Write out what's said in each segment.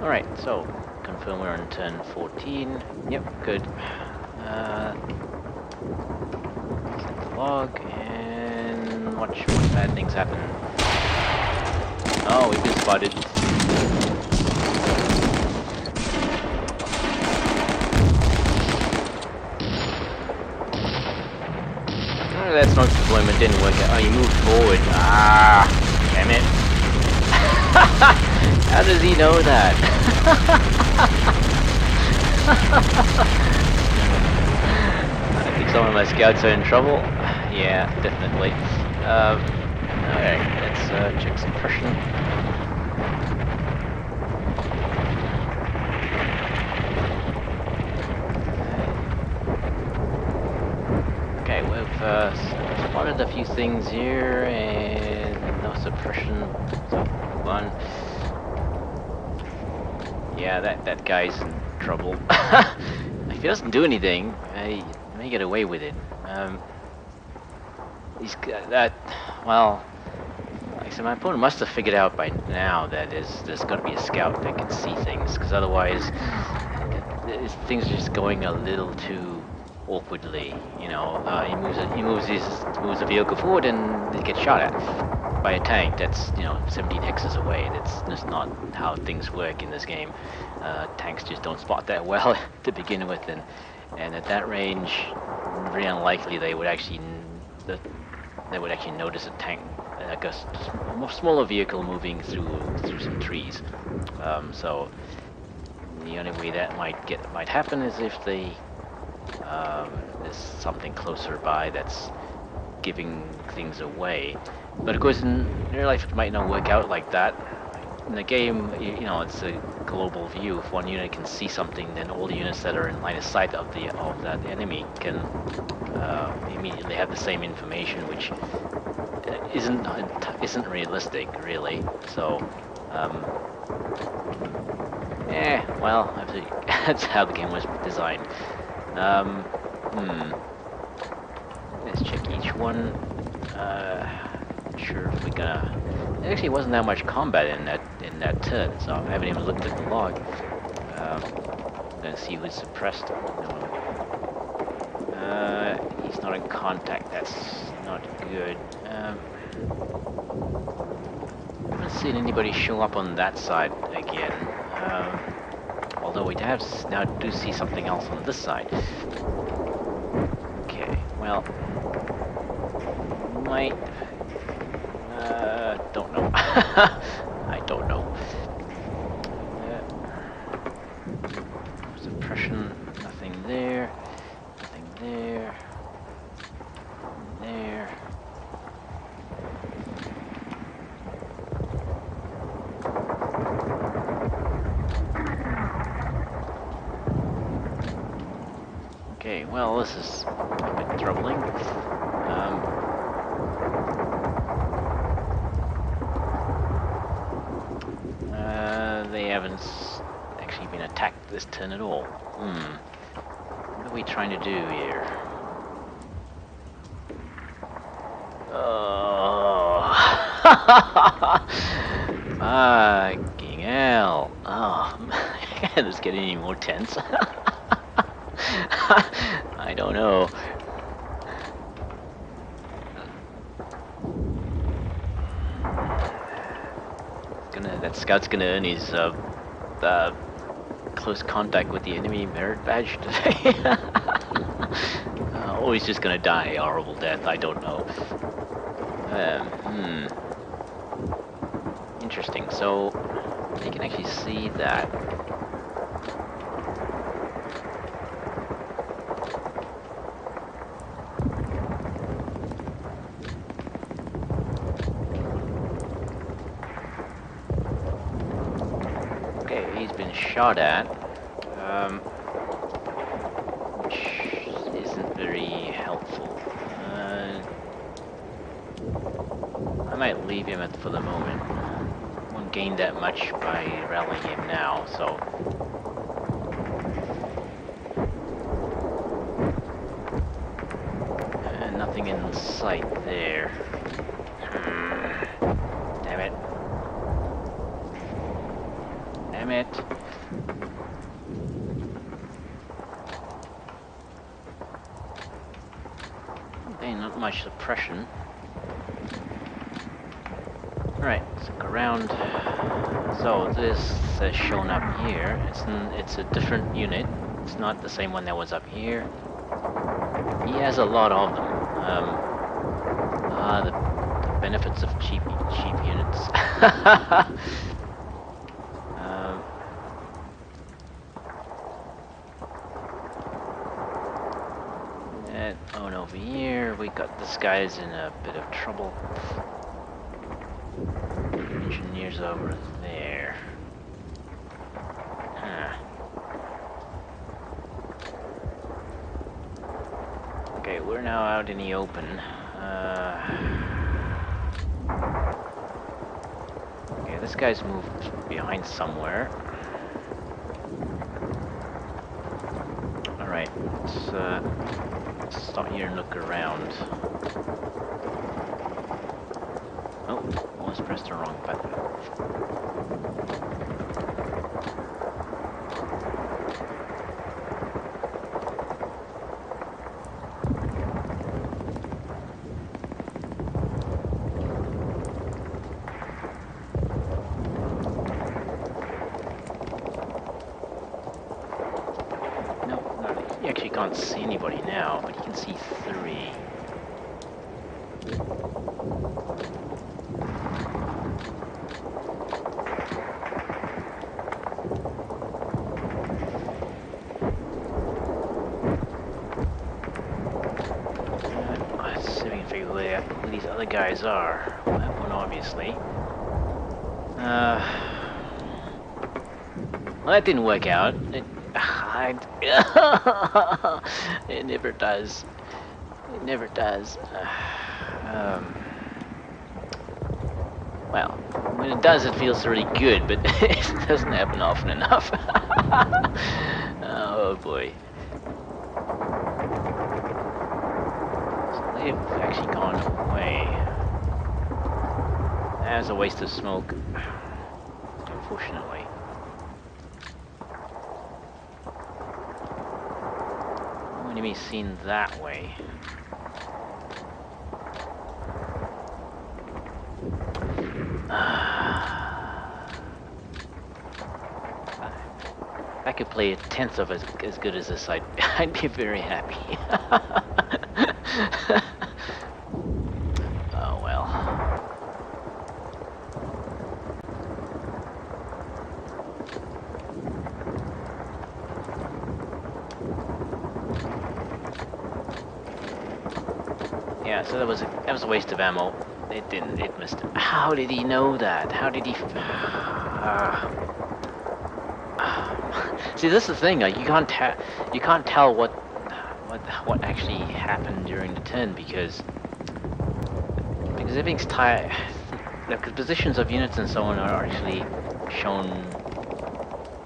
Alright, so confirm we're on turn 14. Yep, good. Set the log and watch what bad things happen. Oh, we've been spotted. Oh, that's not deployment, didn't work out. Oh, you moved forward. Ah, damn it. How does he know that? I think some of my scouts are in trouble. Yeah, definitely. Alright, let's check suppression. Okay, we've spotted a few things here, and no suppression. So, one. Yeah, that guy's in trouble. If he doesn't do anything, he may get away with it. He's got that. Well, like I said, my opponent must have figured out by now that there's got to be a scout that can see things, because otherwise, things are just going a little too awkwardly. You know, he moves the vehicle forward and it gets shot at by a tank that's 17 hexes away. That's just not how things work in this game. Tanks just don't spot that well to begin with, and at that range, very unlikely they would actually notice a tank, like a smaller vehicle moving through some trees. So the only way that might happen is if there's something closer by that's giving things away. But of course, in real life, it might not work out like that. In the game, it's a global view. If one unit can see something, then all the units that are in line of sight of that enemy can immediately have the same information, which isn't realistic, really. So, well, that's how the game was designed. Let's check each one. Not sure if we're gonna. There actually wasn't that much combat in that turn, so I haven't even looked at the log. I'm gonna see who's suppressed. He's not in contact. That's not good. I haven't seen anybody show up on that side again. Although we now do see something else on this side. Okay, well, might. Don't know. I don't know. Suppression, nothing there. Nothing there. There. Okay, well, this is a bit troubling. They haven't actually been attacked this turn at all. What are we trying to do here? Oh, fucking hell! Oh, man, this getting any more tense? I don't know. That scout's gonna earn his close contact with the enemy merit badge today. Or he's just gonna die a horrible death. I don't know. Interesting. So you can actually see that. He's been shot at, which isn't very helpful. I might leave him for the moment. Won't gain that much by rallying him now, so. Nothing in sight there. Damn it. Damn it. Okay, not much suppression. Right, let's look around. So this has shown up here. It's a different unit. It's not the same one that was up here. He has a lot of them. The benefits of cheap units. And over here we got this guy's in a bit of trouble. Engineers over there. Huh. Okay, we're now out in the open. Okay, this guy's moved behind somewhere. Alright, let's stop here and look around. Oh, almost pressed the wrong button. You actually can't see anybody now, but you can see 3. Let's see if we can figure who these other guys are. Well, that one, obviously. Well, that didn't work out. It never does. It never does. Well, when it does, it feels really good, but it doesn't happen often enough. Oh boy. So they've actually gone away. That's a waste of smoke, unfortunately. Enemy seen that way. If I could play 1/10 of as good as this, I'd be very happy. Oh well. Yeah, so that was a waste of ammo. It missed it. How did he know that? How did he? See, this is the thing. Like, you can't tell what actually happened during the turn because everything's tied. The positions of units and so on are actually shown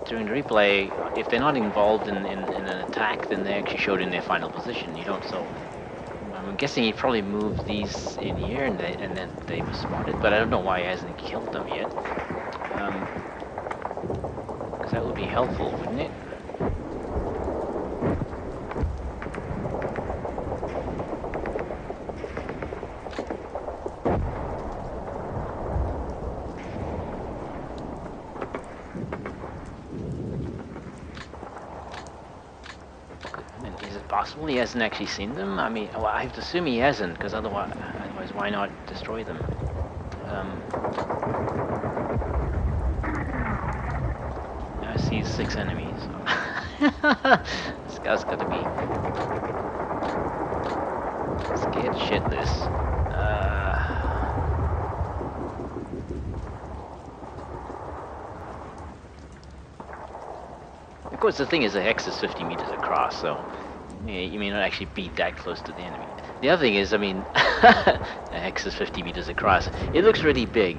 during the replay. If they're not involved in an attack, then they're actually showed in their final position. You don't so. I'm guessing he probably moved these in here and then they were spotted, but I don't know why he hasn't killed them yet. Because that would be helpful, wouldn't it? Is it possible he hasn't actually seen them? I mean, well, I have to assume he hasn't, because otherwise why not destroy them? I see 6 enemies. This guy's got to be scared shitless. Of course, the thing is, the hex is 50 meters across, so you may not actually be that close to the enemy. The other thing is, I mean, the hex is 50 meters across. It looks really big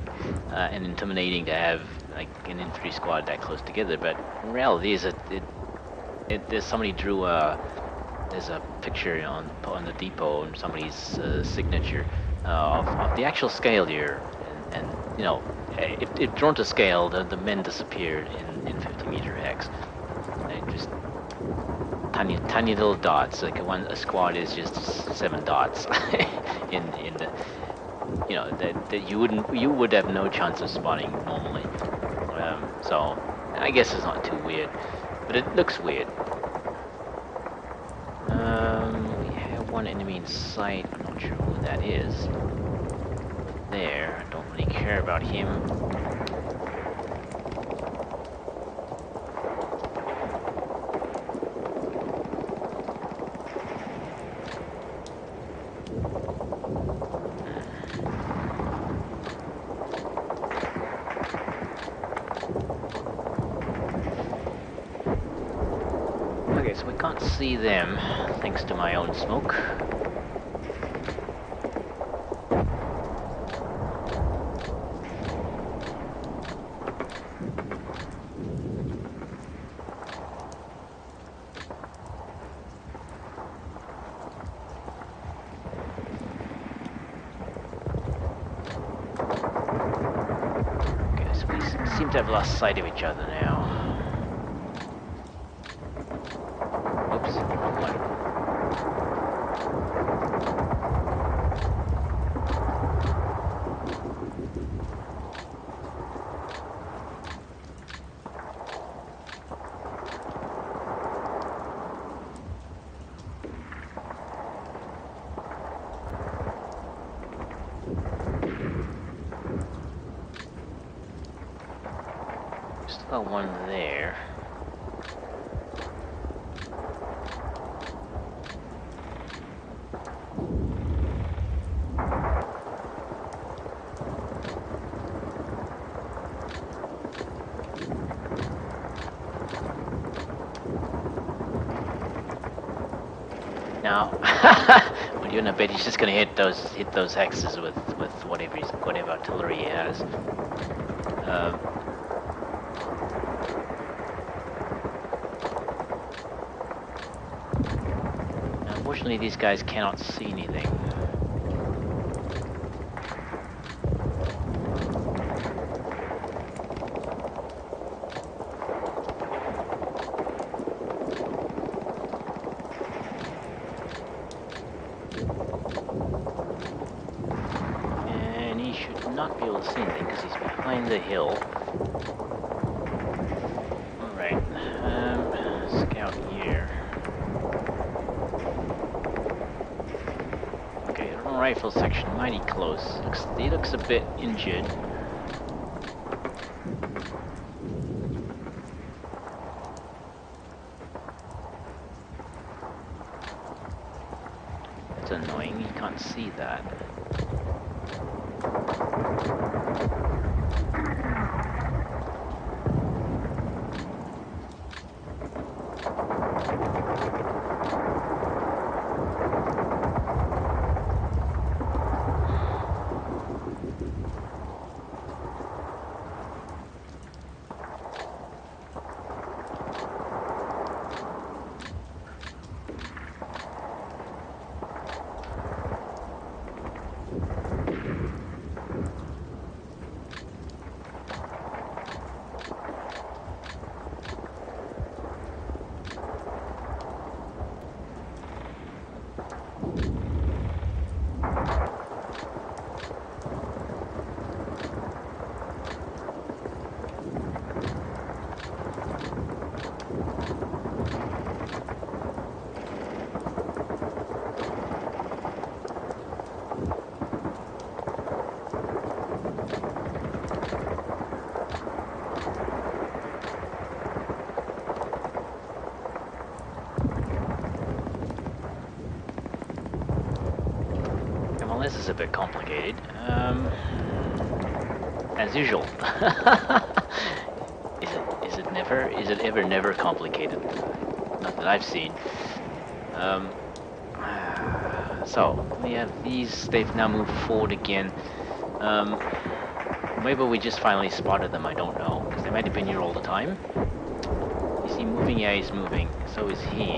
and intimidating to have like an infantry squad that close together, but in reality, is there's somebody drew there's a picture on the depot and somebody's signature of the actual scale here, and you know, if drawn to scale, the men disappeared in 50-meter hex. They just tiny little dots. Like a squad is just 7 dots in the, you know, that you would have no chance of spotting normally. So I guess it's not too weird, but it looks weird. We have one enemy in sight. I'm not sure who that is. Over there, I don't really care about him. Okay, so we can't see them, thanks to my own smoke. Okay, so we seem to have lost sight of each other now. Oops, wrong one. We still got one there. Now, well, you're in a bit. He's just gonna hit those hexes with whatever artillery he has. Unfortunately, these guys cannot see anything. And he should not be able to see anything because he's behind the hill. Alright, scout here. Okay, rifle section, mighty close. He looks a bit injured. That's annoying, you can't see that. This is a bit complicated. As usual. Is it ever never complicated? Not that I've seen. So we have these. They've now moved forward again. Maybe we just finally spotted them. I don't know, because they might have been here all the time. Is he moving? Yeah, he's moving. So is he.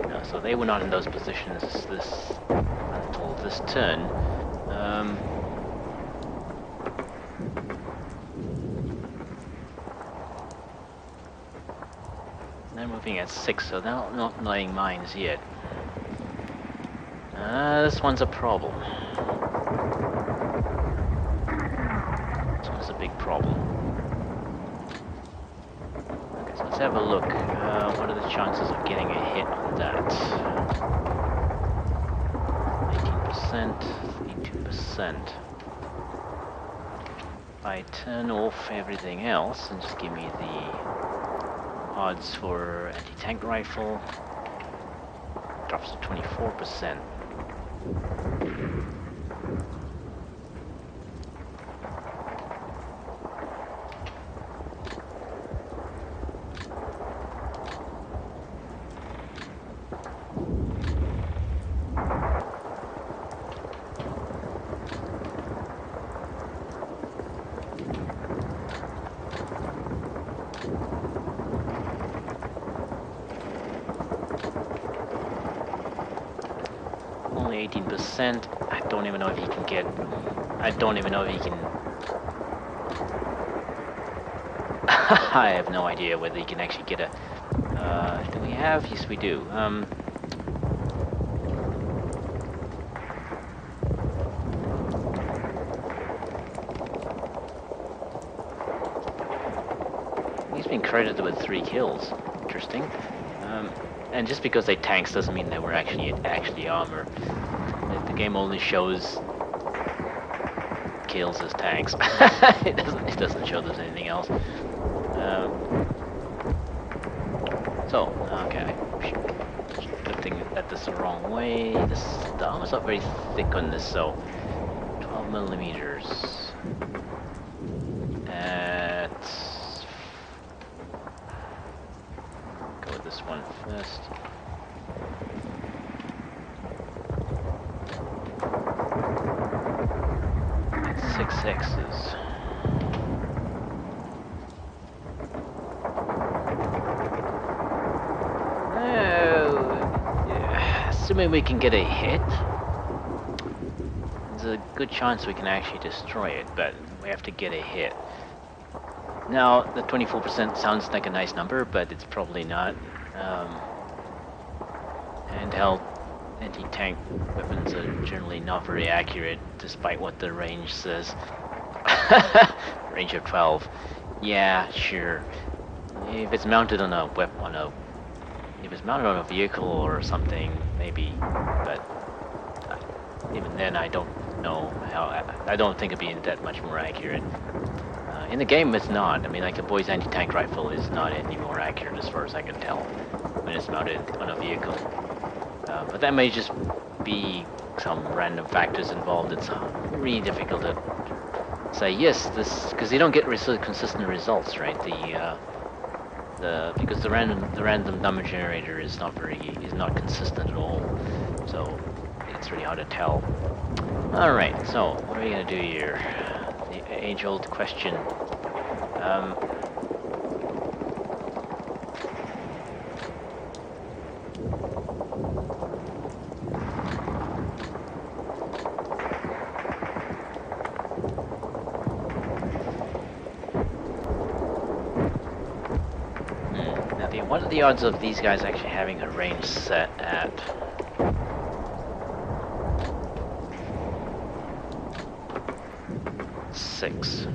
No, so they were not in those positions until this turn. They're moving at 6, so they're not laying mines yet. This one's a problem. This one's a big problem. Okay, so let's have a look. What are the chances of getting a hit on that? 19%, 32%. If I turn off everything else and just give me the odds for anti-tank rifle, drops to 24%. Only 18%. I don't even know if he can get... I don't even know if he can... I have no idea whether he can actually get a... do we have? Yes, we do. He's been credited with 3 kills. Interesting. And just because they tanks doesn't mean they were actually armor. The game only shows kills as tanks. it doesn't show there's anything else. Okay. Good thing that this is the wrong way. The armor's not very thick on this, so 12 millimeters. Go with this one first. That's 6 hexes. Assuming we can get a hit, there's a good chance we can actually destroy it, but we have to get a hit. Now, the 24% sounds like a nice number, but it's probably not. Handheld anti-tank weapons are generally not very accurate, despite what the range says. Range of 12. Yeah, sure. If it's mounted on a if it's mounted on a vehicle or something, maybe. But even then, I don't know how. I don't think it'd be that much more accurate. In the game, it's not. I mean, like the boy's anti-tank rifle is not any more accurate as far as I can tell when it's mounted on a vehicle. But that may just be some random factors involved. It's really difficult to say yes, this because you don't get consistent results, right? Because the random number generator is not consistent at all. So it's really hard to tell. All right, so what are we gonna do here? The age-old question. What are the odds of these guys actually having a range set at? Six.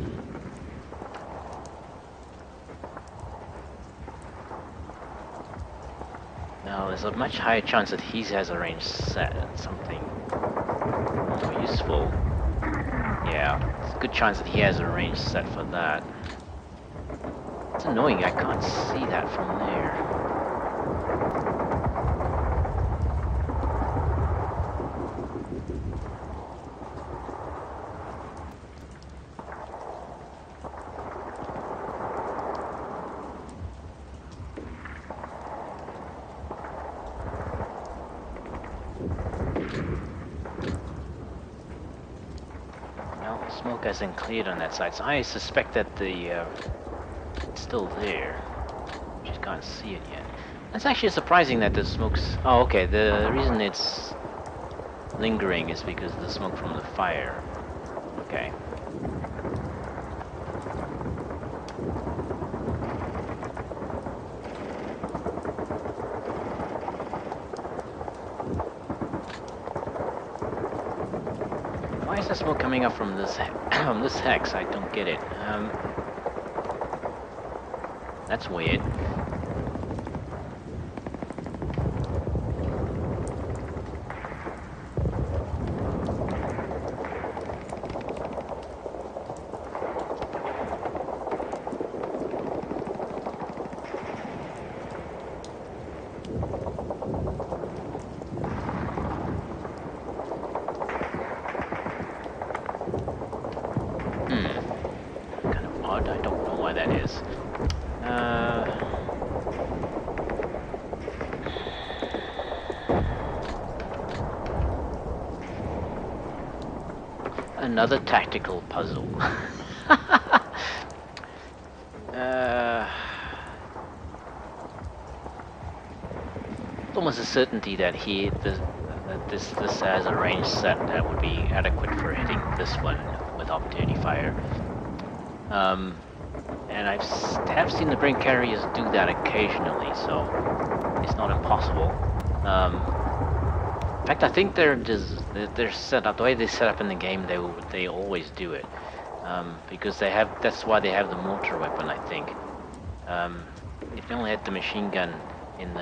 Now, there's a much higher chance that he has a range set at something more useful. Yeah, there's a good chance that he has a range set for that. It's annoying, I can't see that from there. Well, smoke hasn't cleared on that side, so I suspect that the it's still there. Just can't see it yet. It's actually surprising that the smoke's... Oh, okay, the reason it's lingering is because of the smoke from the fire. Okay. the smoke coming up from this from this hex? I don't get it. That's weird. Kind of odd. I don't know why that is. Another tactical puzzle. It's almost a certainty that this has a range set that would be adequate for hitting this one with opportunity fire. And have seen the brain carriers do that occasionally, so it's not impossible. In fact, I think they're set up the way they set up in the game. They always do it because that's why they have the mortar weapon. I think if they only had the machine gun in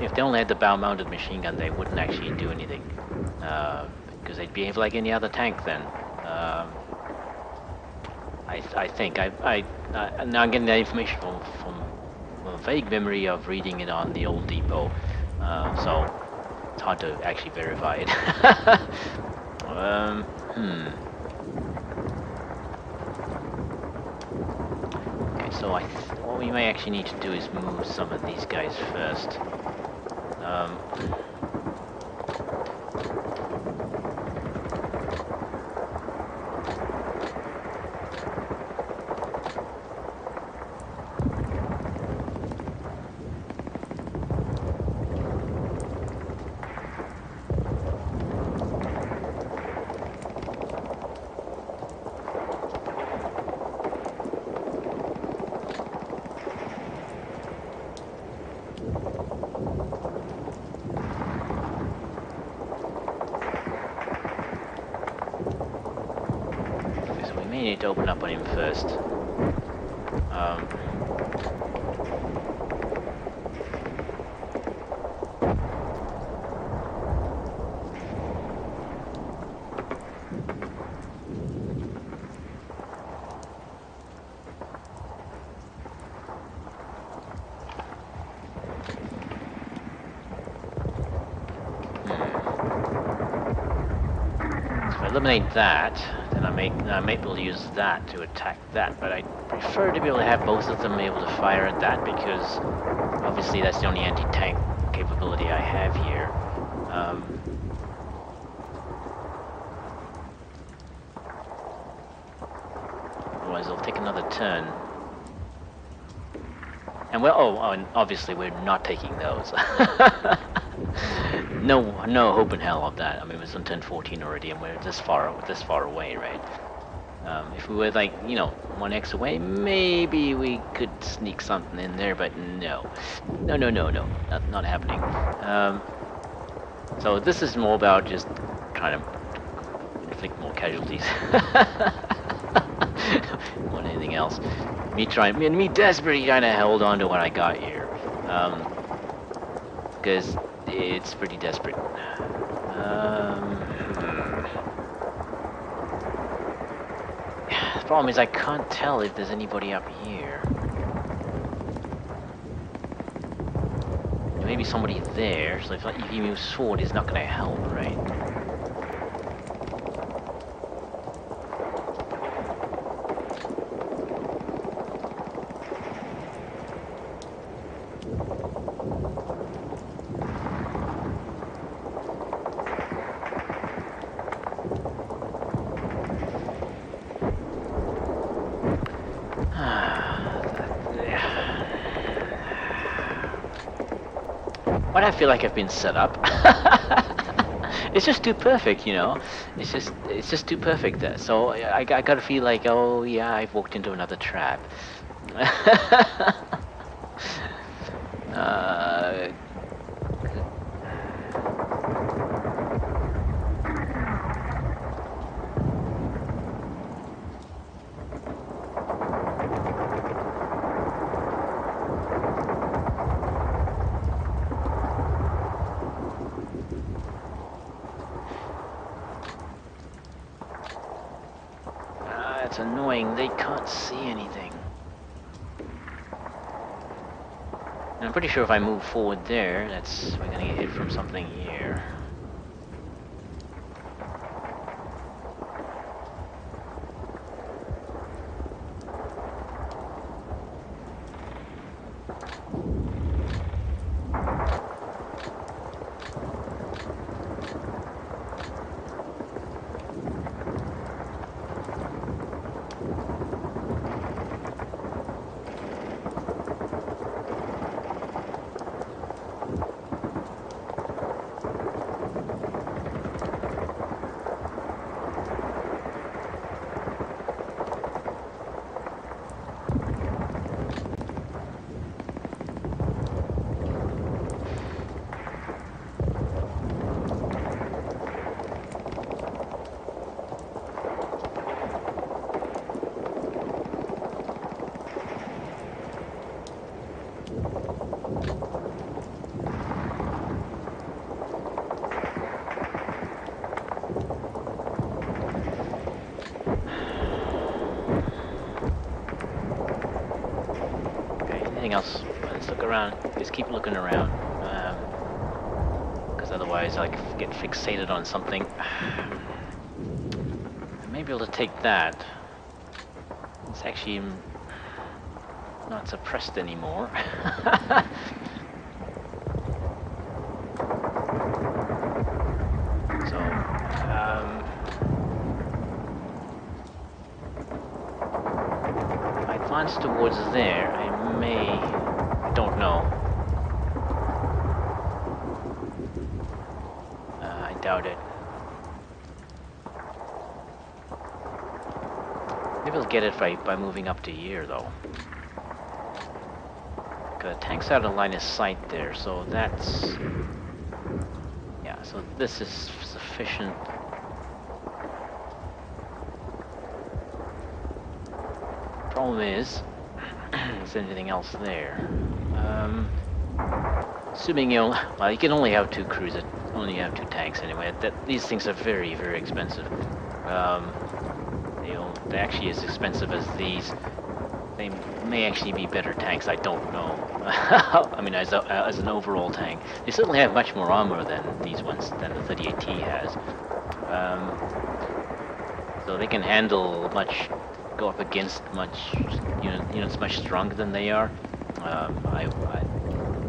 if they only had the bow-mounted machine gun, they wouldn't actually do anything because they'd behave like any other tank then. I think now I'm getting that information from a vague memory of reading it on the old depot, so it's hard to actually verify it. Okay, so what we may actually need to do is move some of these guys first. We need to open up on him first. If I eliminate that, then I may be able to use that to attack that, but I prefer to be able to have both of them able to fire at that because obviously that's the only anti-tank capability I have here. Otherwise it'll take another turn. And and obviously we're not taking those. No hope in hell of that. I mean, it's on 10-14 already, and we're this far away, right? If we were like, 1x away, maybe we could sneak something in there, but no, not happening. So this is more about just trying to inflict more casualties more than anything else. Me desperately trying to hold on to what I got here, because it's pretty desperate. The problem is I can't tell if there's anybody up here. There may be somebody there, so if you move sword, it's not going to help, right? Why do I feel like I've been set up? It's just too perfect, It's just too perfect. So I gotta feel like, oh yeah, I've walked into another trap. It's annoying, they can't see anything. And I'm pretty sure if I move forward there, we're gonna get hit from something here. Anything else? Let's look around. Just keep looking around. Because otherwise I get fixated on something. I may be able to take that. It's actually not suppressed anymore. So, if I advance towards there, I don't know. I doubt it. Maybe I'll get it by moving up to here, though. The tank's out of line of sight there, so that's... Yeah, so this is sufficient. Problem is anything else there? Assuming well, you can only have two cruisers, only have two tanks anyway. These things are very, very expensive. They're actually as expensive as these. They may actually be better tanks. I don't know. I mean, as an overall tank, they certainly have much more armor than these ones, than the 38T has. So they can handle go up against units much stronger than they are.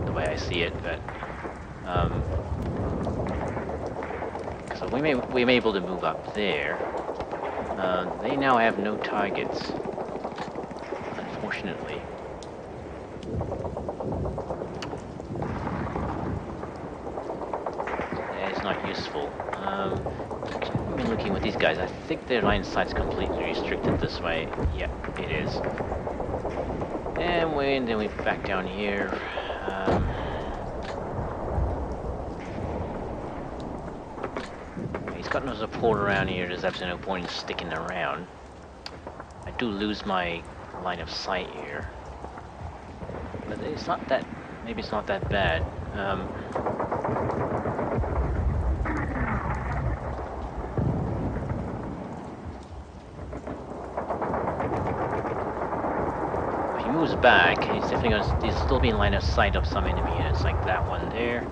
The way I see it, but so we may be able to move up there. They now have no targets, unfortunately. It's not useful. I've been looking with these guys. I think their line of sight's completely restricted this way. Yep, it is. And then we back down here. He's got no support around here. There's absolutely no point in sticking around. I do lose my line of sight here. But it's not that... Maybe it's not that bad. If he moves back, he's definitely going to... He'll still be in line of sight of some enemy units, like that one there.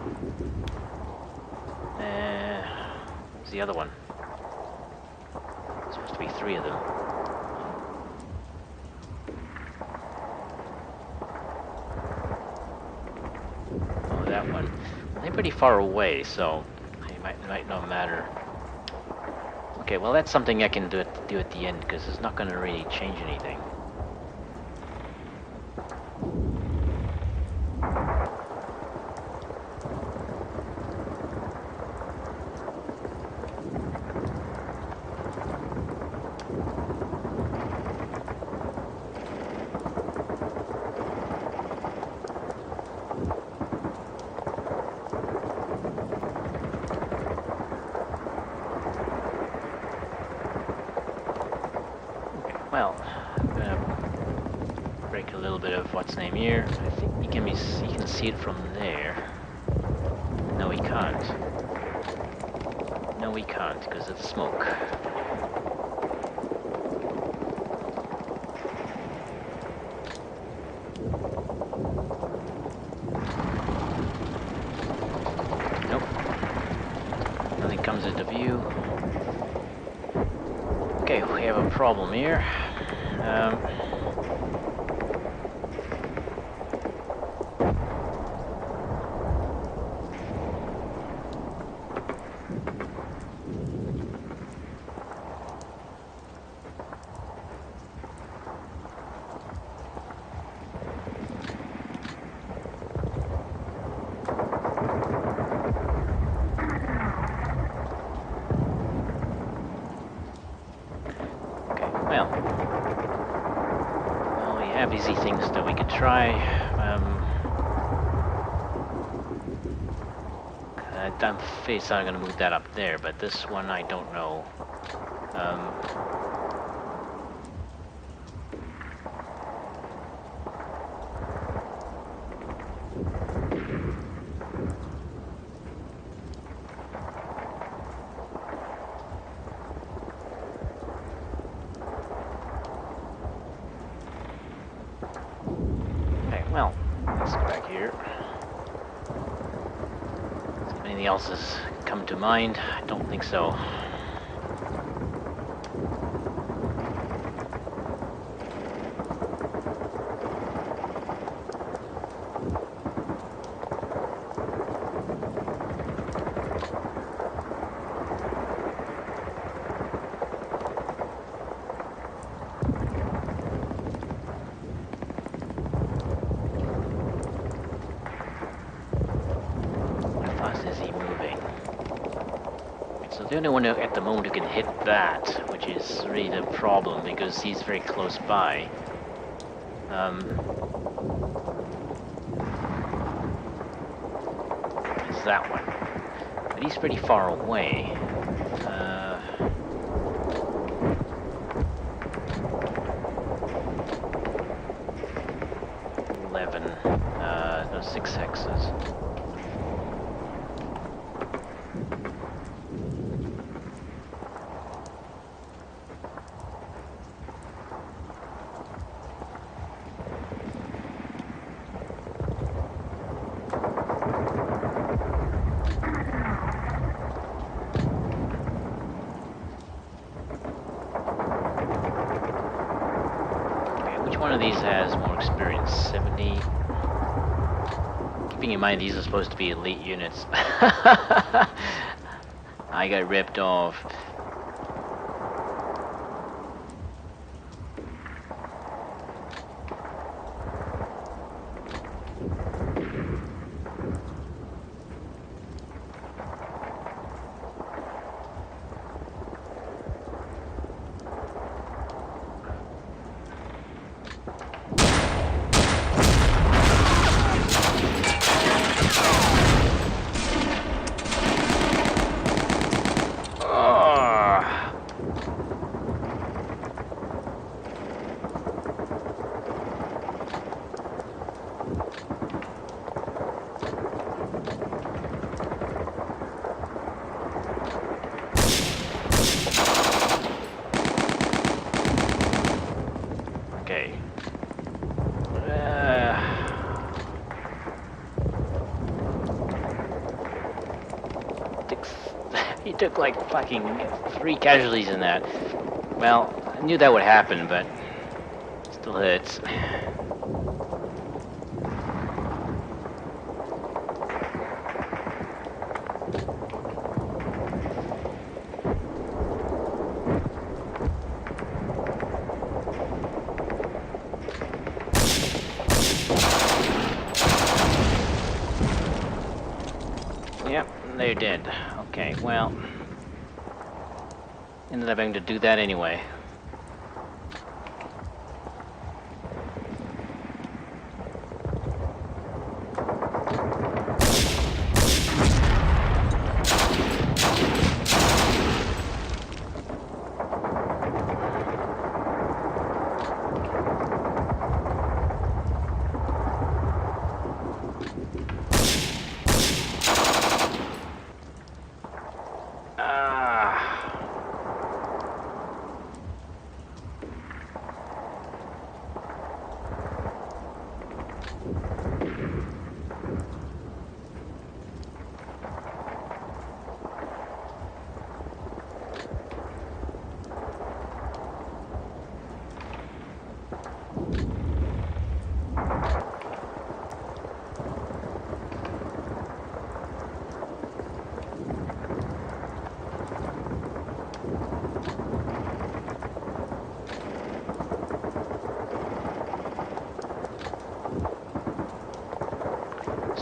What's the other one? There's supposed to be 3 of them. Oh, that one. They're pretty far away, so it might not matter. Okay, well that's something I can do at the end, because it's not going to really change anything. Well, I'm gonna break a little bit of what's name here. I think you can see it from there. No, we can't. No, we can't because of the smoke. comes into view. Okay, we have a problem here. Well, we have easy things that we could try. I'm afraid I'm going to move that up there, but this one I don't know. Okay, well, let's go back here. If anything else has come to mind, I don't think so. The only one at the moment who can hit that, which is really the problem because he's very close by. Is that one. But he's pretty far away. 11. Those 6 hexes. One of these has more experience, 70. Keeping in mind these are supposed to be elite units. I got ripped off. Okay. He took like fucking 3 casualties in that. Well, I knew that would happen, but it still hurts. Yep, they're dead. Okay, well, ended up having to do that anyway.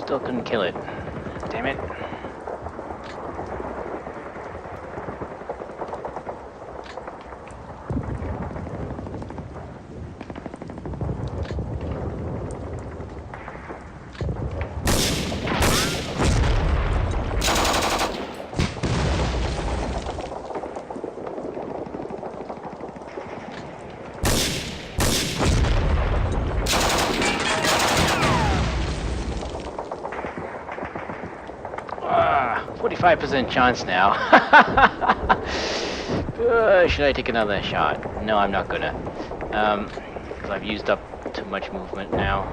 Still couldn't kill it. Damn it. Ah, 45% chance now. Should I take another shot? No, I'm not gonna. Because I've used up too much movement now.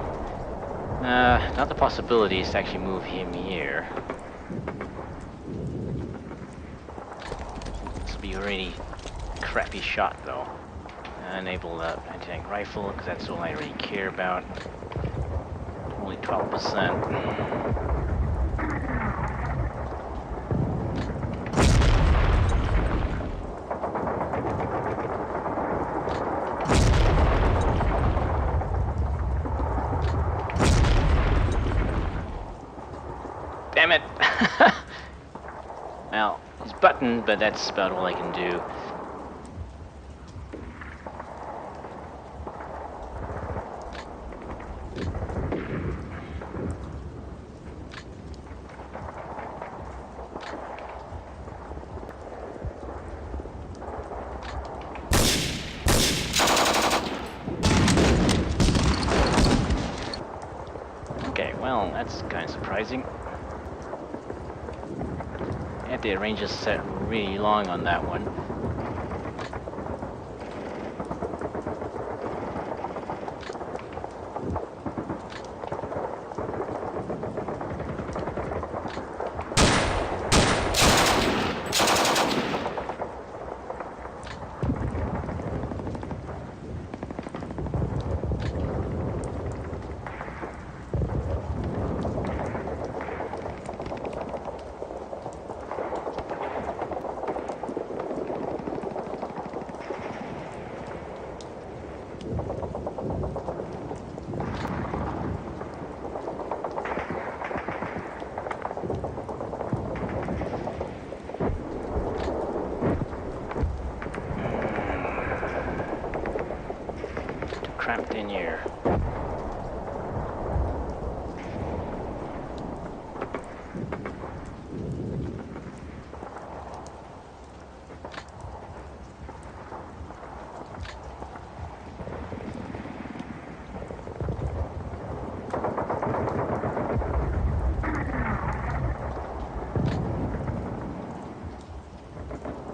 Another possibility is to actually move him here. This will be a really crappy shot, though. Enable the anti-tank rifle, because that's all I really care about. Only 12%. Damn it! Well, it's buttoned, but that's about all I can do. Okay, well, that's kind of surprising. The range is set really long on that one. Cramped in here.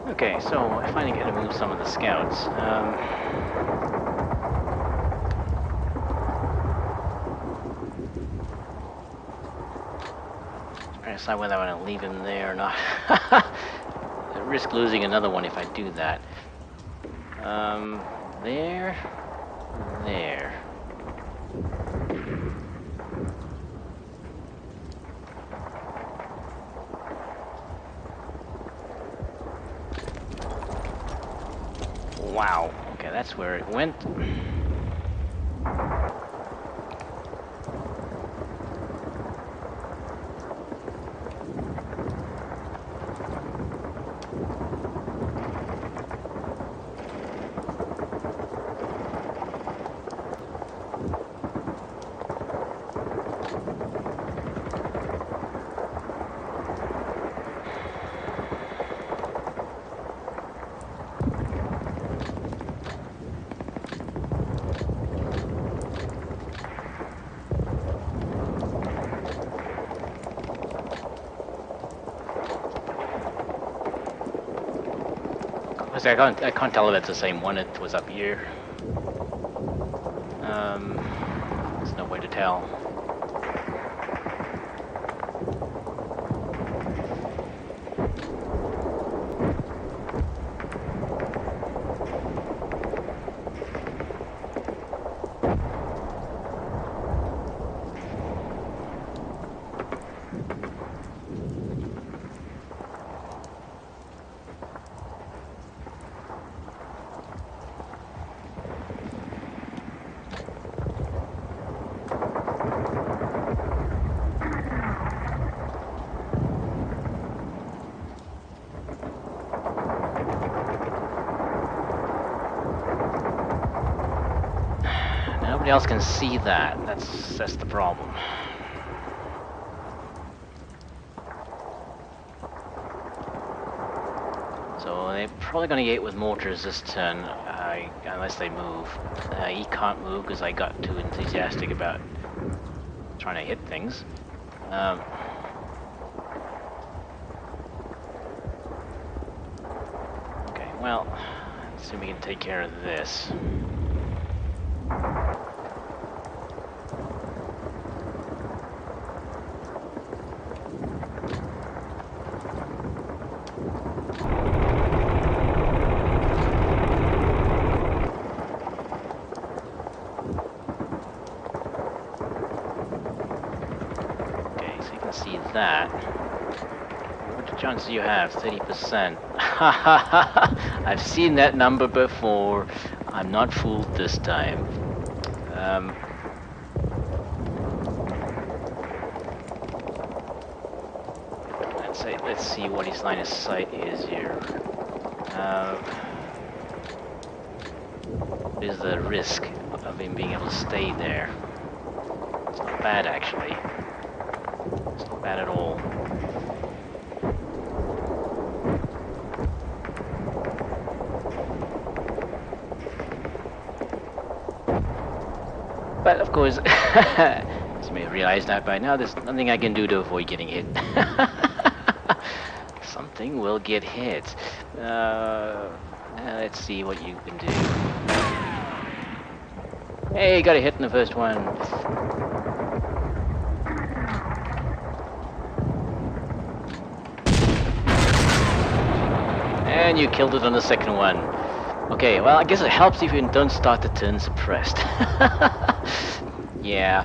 Okay, so I finally get to move some of the scouts. I decide whether I want to leave him there or not. I risk losing another one if I do that. There. Wow. Okay, that's where it went. I can't tell if it's the same one that was up here. There's no way to tell. nobody else can see that. That's the problem. So they're probably going to get with mortars this turn, unless they move. He can't move because I got too enthusiastic about trying to hit things. Okay, well, let's see if we can take care of this. See that. What the chances you have? 30%. I've seen that number before. I'm not fooled this time. Let's see what his line of sight is here. What is the risk of him being able to stay there? It's not bad, actually. Not bad at all. But of course, as you may have realized that by now, there's nothing I can do to avoid getting hit. Something will get hit. Let's see what you can do. Hey, got a hit in the first one. And you killed it on the second one. Okay, well, I guess it helps if you don't start the turn suppressed. Yeah,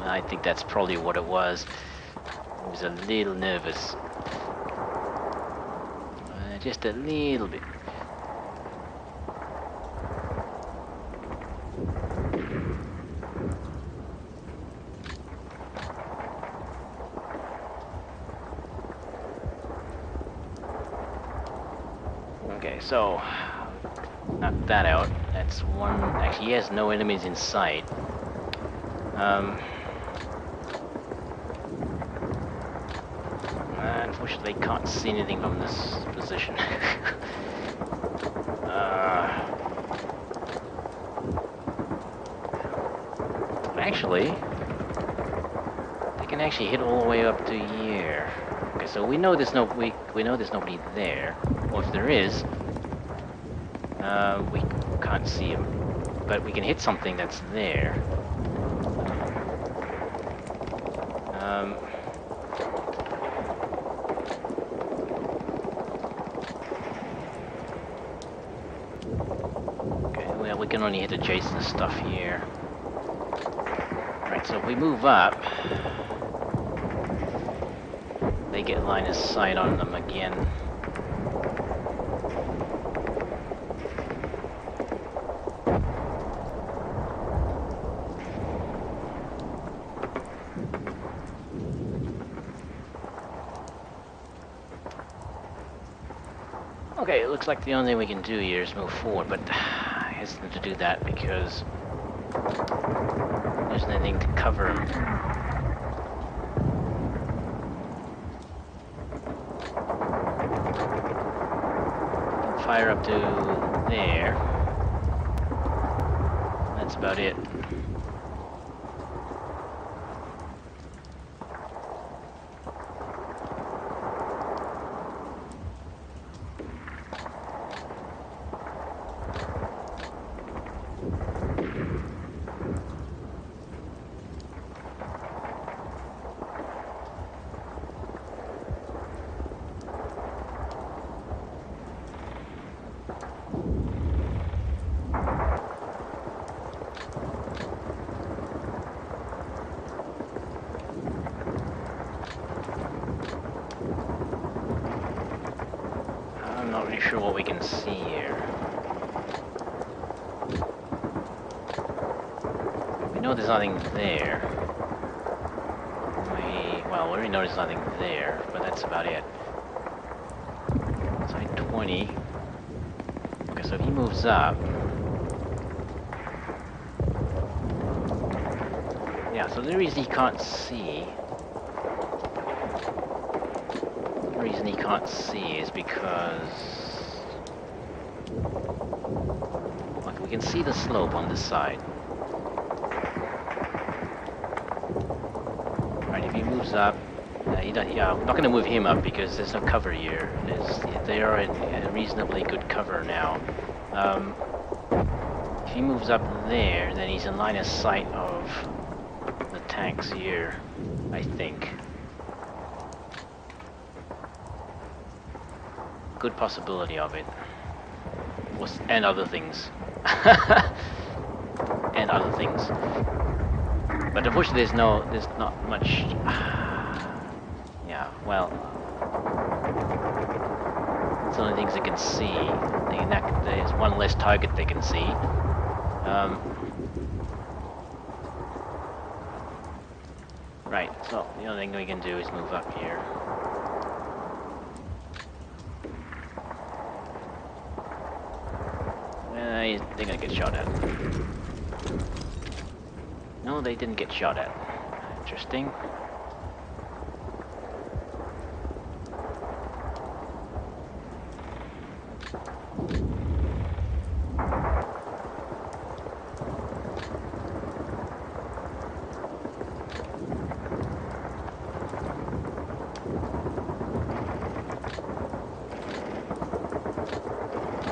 I think that's probably what it was. I was a little nervous. Just a little bit. Okay, so knock that out. That's one. Actually, he has no enemies in sight. Unfortunately, can't see anything from this position. Actually, they can actually hit all the way up to here. Okay, so we know there's we know there's nobody there. Or if there is, we can't see him. But we can hit something that's there. Okay, well, we can only hit adjacent stuff here. Right, so if we move up, they get line of sight on them again. Okay, it looks like the only thing we can do here is move forward, but I hesitate to do that because there's nothing to cover him. Fire up to there. That's about it. I'm not really sure what we can see here. We know there's nothing there. We already know there's nothing there, but that's about it. It's like 20. Okay, so if he moves up, Yeah, so the reason he can't see... The reason he can't see is because... Like, we can see the slope on this side. Right, if he moves up... yeah, I'm not going to move him up because there's no cover here. They are in a reasonably good cover now. If he moves up there, then he's in line of sight of the tanks here, I think. Good possibility of it. And other things. And other things. But unfortunately there's not much... yeah, well... It's the only things they can see. There's one less target they can see. Right, so the only thing we can do is move up here. They're gonna get shot at. No, they didn't get shot at. Interesting.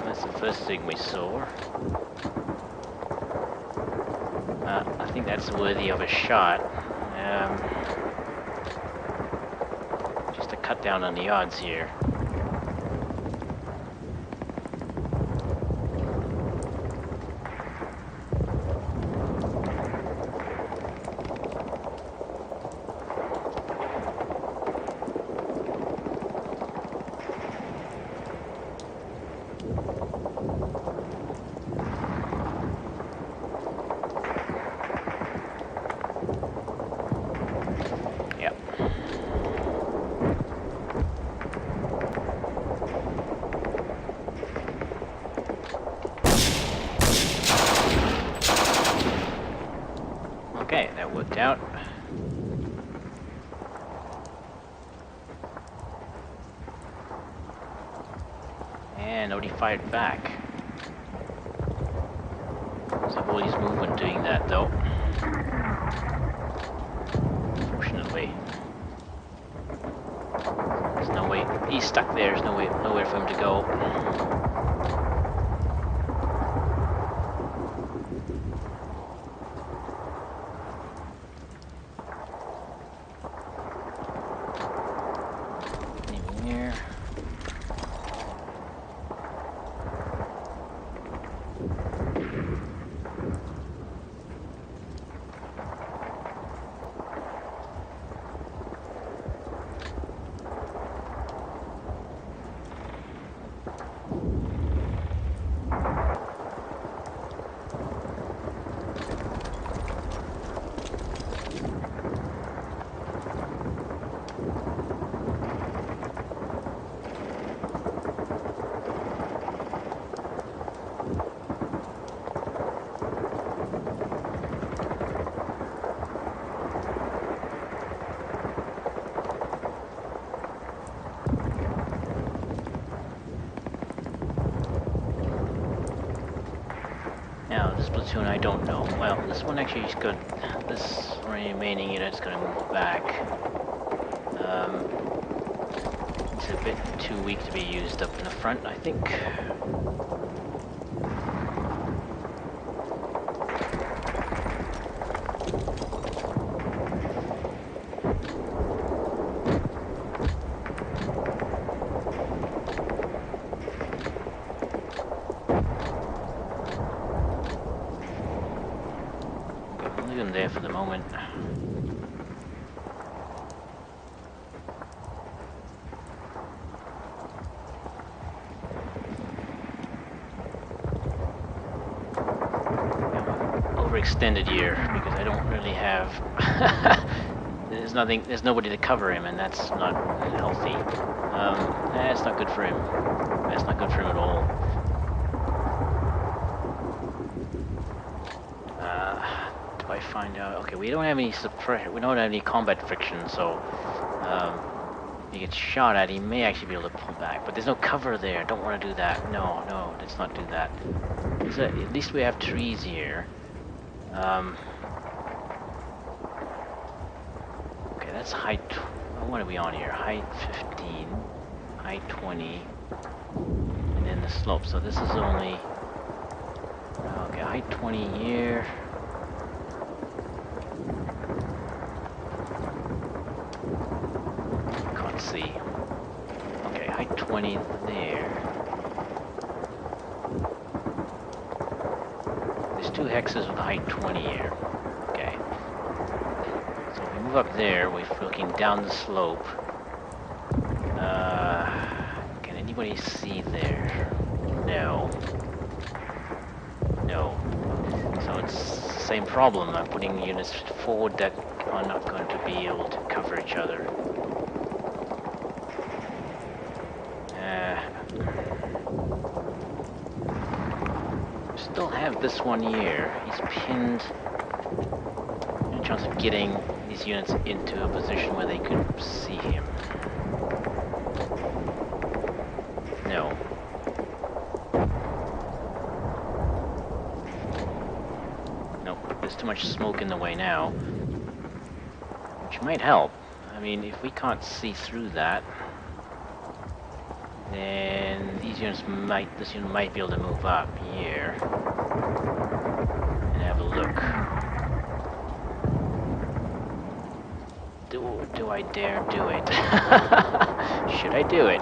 That's the first thing we saw. I think that's worthy of a shot. Just to cut down on the odds here. Okay, that worked out. And nobody fired back. There's always movement doing that though. Unfortunately. There's no way. He's stuck there, there's nowhere for him to go. Here. Now, this platoon I don't know. Well, this one actually is good. This remaining unit's gonna move back. It's a bit too weak to be used up in the front, I think. Leave them there for the moment. Overextended here because I don't really have there's nobody to cover him, and that's not healthy. That's not good for him. That's not good for him at all. Do I find out. Okay, we don't have any suppression. We don't have any combat friction, so if he gets shot at, he may actually be able to pull back. But there's no cover there. Don't want to do that. No, no, let's not do that. So at least we have trees here. Okay, that's height. What are we on here? Height 15, height 20, and then the slope. So this is only. Okay, height 20 here. Can't see. Okay, height 20 there. There's 2 hexes with height 20 here. Okay. So if we move up there, we're looking down the slope. Can anybody see there? No. No. So it's the same problem. I'm putting units forward that are not going to be able to cover each other. Still have this one here. He's pinned. No chance of getting these units into a position where they could see him. No. Nope. There's too much smoke in the way now. Which might help. I mean, if we can't see through that, then these units might, this unit might be able to move up here and have a look. Do I dare do it? Should I do it?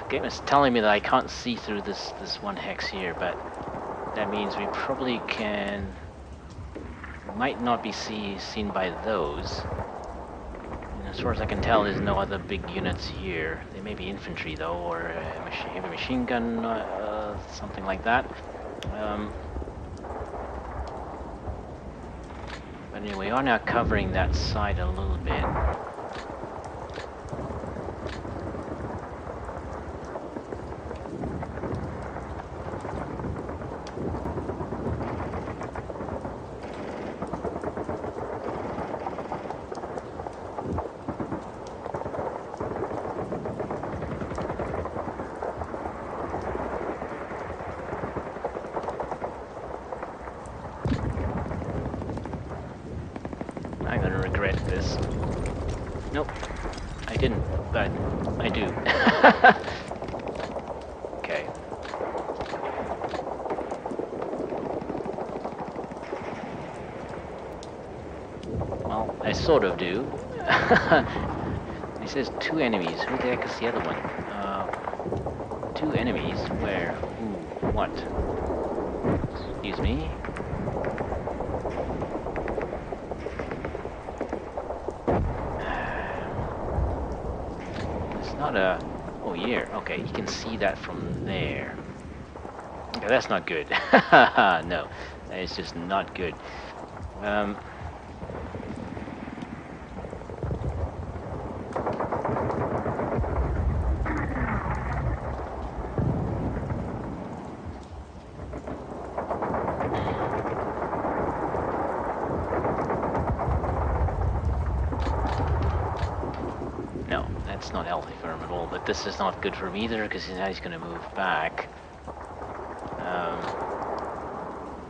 The game is telling me that I can't see through this one hex here, but that means we probably can. Might not be seen by those. And as far as I can tell, there's no other big units here. They may be infantry though, or a heavy machine gun, something like that. But anyway, we are now covering that side a little bit. I'm gonna regret this. Nope, I didn't, but I do. Okay. Well, I sort of do. It says 2 enemies. Who the heck is the other one? 2 enemies? Where? Ooh, what? Excuse me? Not a... Oh, here. Okay, you can see that from there. Okay, that's not good. No, that is just not good. No, that's not healthy for him at all, but this is not good for him either, because now he's going to move back.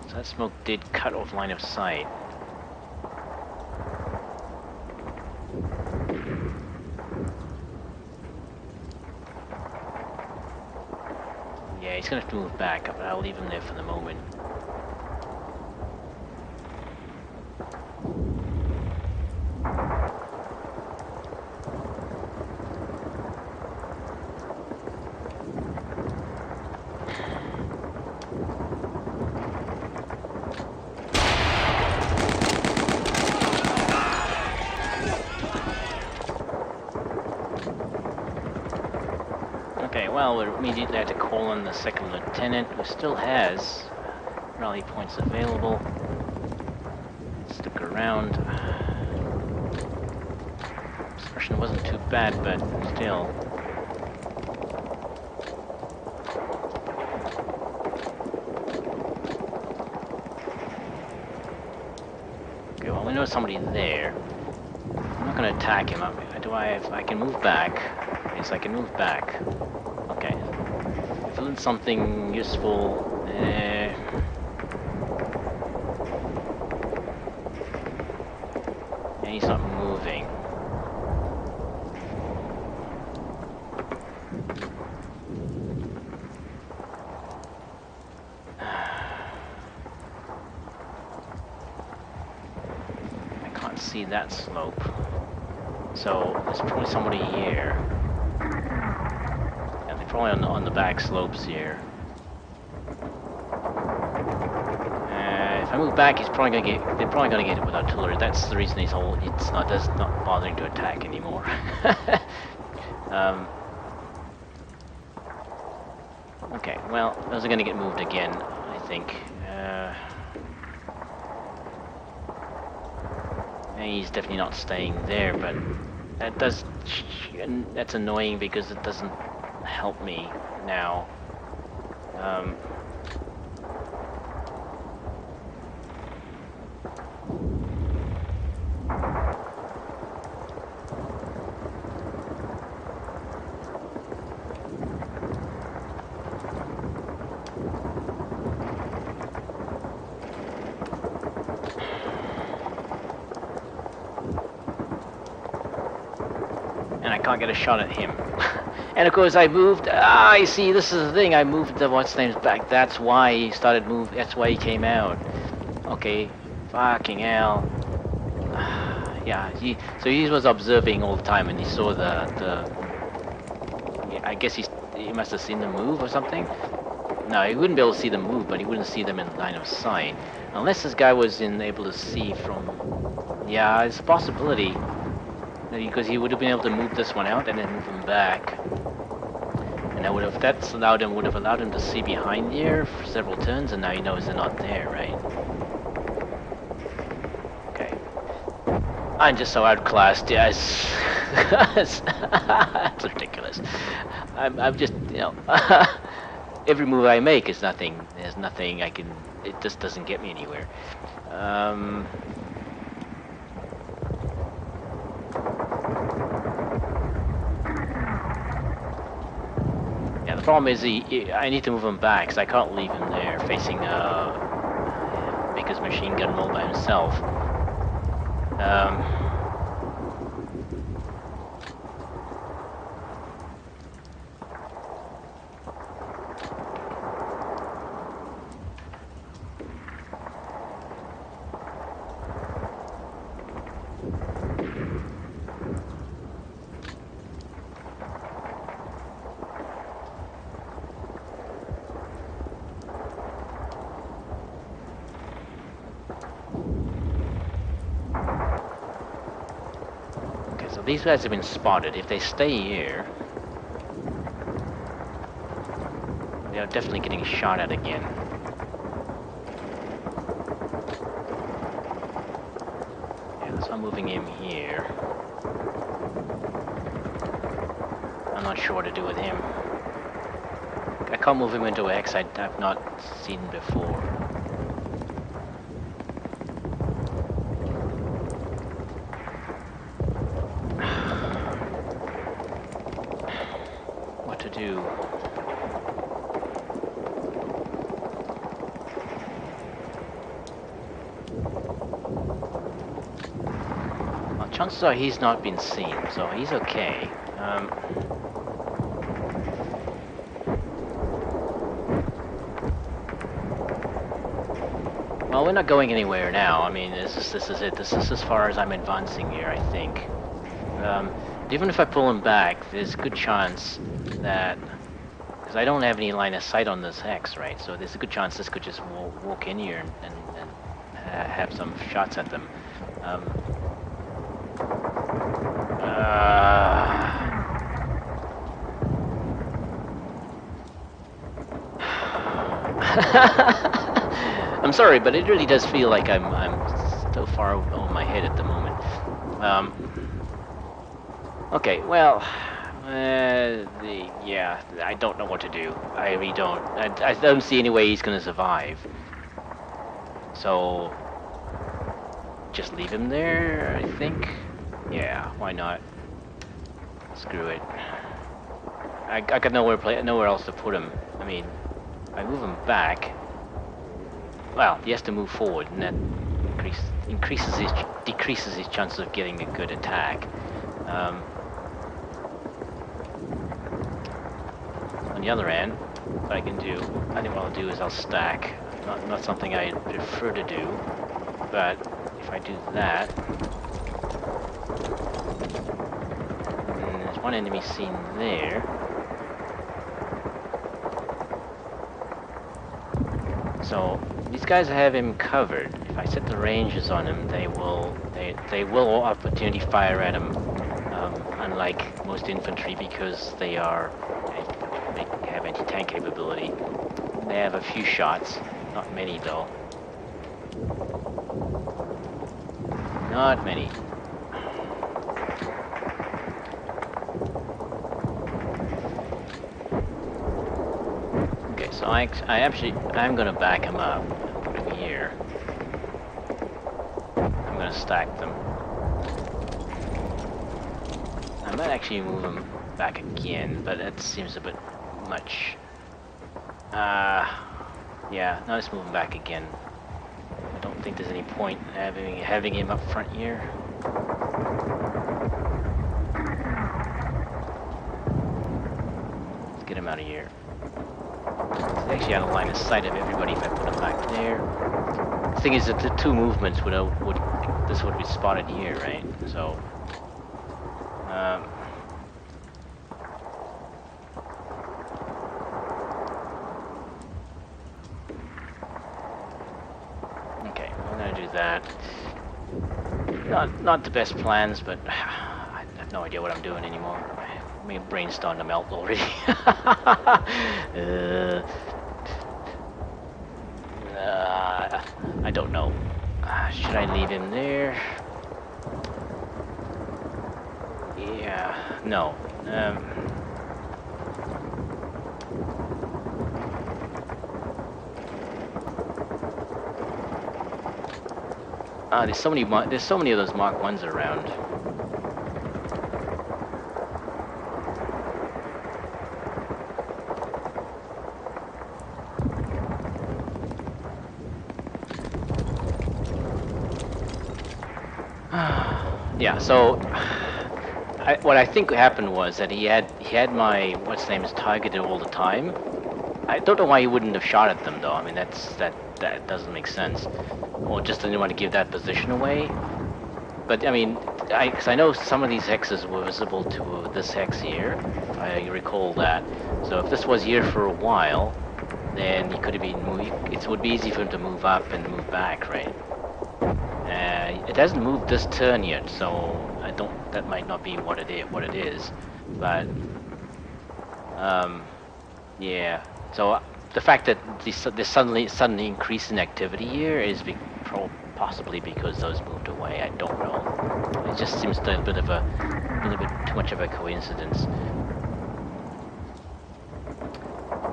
So that smoke did cut off line of sight. Yeah, he's going to have to move back, but I'll leave him there for the moment. Okay, well, we immediately had to call on the second lieutenant, who still has rally points available. Stick around. Suppression wasn't too bad, but still. know somebody there. I'm not gonna attack him. I can move back. Yes, I can move back. Okay. If I learn something useful, and he's not moving. I can't see that slope. So there's probably somebody here. Yeah, they're probably on the back slopes here. If I move back, they're probably gonna get it with artillery. That's the reason it's not bothering to attack anymore. Okay, well, those are gonna get moved again, I think. He's definitely not staying there, but that's annoying because it doesn't help me now. And I can't get a shot at him. And of course I moved, I see, this is the thing, I moved the what's name's back, that's why he started moving, that's why he came out. Okay, fucking hell. Yeah, so he was observing all the time and he saw I guess he must have seen them move or something. No, he wouldn't be able to see them move, but he wouldn't see them in line of sight. Unless this guy was able to see from, yeah, it's a possibility. Because he would have been able to move this one out and then move him back, and that would have allowed him to see behind here for several turns, and now he knows they're not there, right? Okay, I'm just so outclassed. Yes, that's ridiculous. I'm just, you know, every move I make is nothing. There's nothing I can. It just doesn't get me anywhere. The problem is I need to move him back because I can't leave him there facing Baker's machine gun all by himself. These guys have been spotted. If they stay here, they are definitely getting shot at again. Yeah, so I'm moving him here. I'm not sure what to do with him. I can't move him into X I've not seen before. Chances are he's not been seen, so he's okay. Well, we're not going anywhere now. I mean, this is it. This is as far as I'm advancing here, I think. Even if I pull him back, there's a good chance that... Because I don't have any line of sight on this hex, right? So there's a good chance this could just walk in here and have some shots at them. I'm sorry, but it really does feel like I'm so far over my head at the moment. Okay, well, yeah, I don't know what to do. I really don't. I don't see any way he's gonna survive. So, just leave him there, I think. Yeah, why not? Screw it. I got nowhere else to put him. I mean, if I move him back, well, he has to move forward, and that decreases his chance of getting a good attack. On the other hand, what I think what I'll do is I'll stack. Not something I prefer to do, but if I do that, there's one enemy scene there. So these guys have him covered. If I set the ranges on him, they will opportunity fire at him. Unlike most infantry, because they have anti-tank capability. They have a few shots, not many though. Not many. Okay, so I'm gonna back him up and put him here. I'm gonna stack them. I might actually move him back again, but that seems a bit much. Yeah, now let's move him back again. I don't think there's any point having him up front here. Let's get him out of here. He's actually out of line of sight of everybody if I put him back there. The thing is that the two movements this would be spotted here, right? So. Okay, I'm gonna do that. Not the best plans, but I have no idea what I'm doing anymore. My brain's starting to melt already. I don't know. Should I leave him there? Yeah, no. There's so many of those Mark 1s around. Yeah, so what I think happened was that he had my what's name is targeted all the time. I don't know why he wouldn't have shot at them though. I mean that doesn't make sense. Or just didn't want to give that position away. But I mean, because I know some of these hexes were visible to this hex here. I recall that. So if this was here for a while, then he could have been moving. It would be easy for him to move up and move back, right? It hasn't moved this turn yet, so I don't. That might not be what it is, but yeah. So the fact that this suddenly increase in activity here is possibly because those moved away. I don't know. It just seems a little bit too much of a coincidence.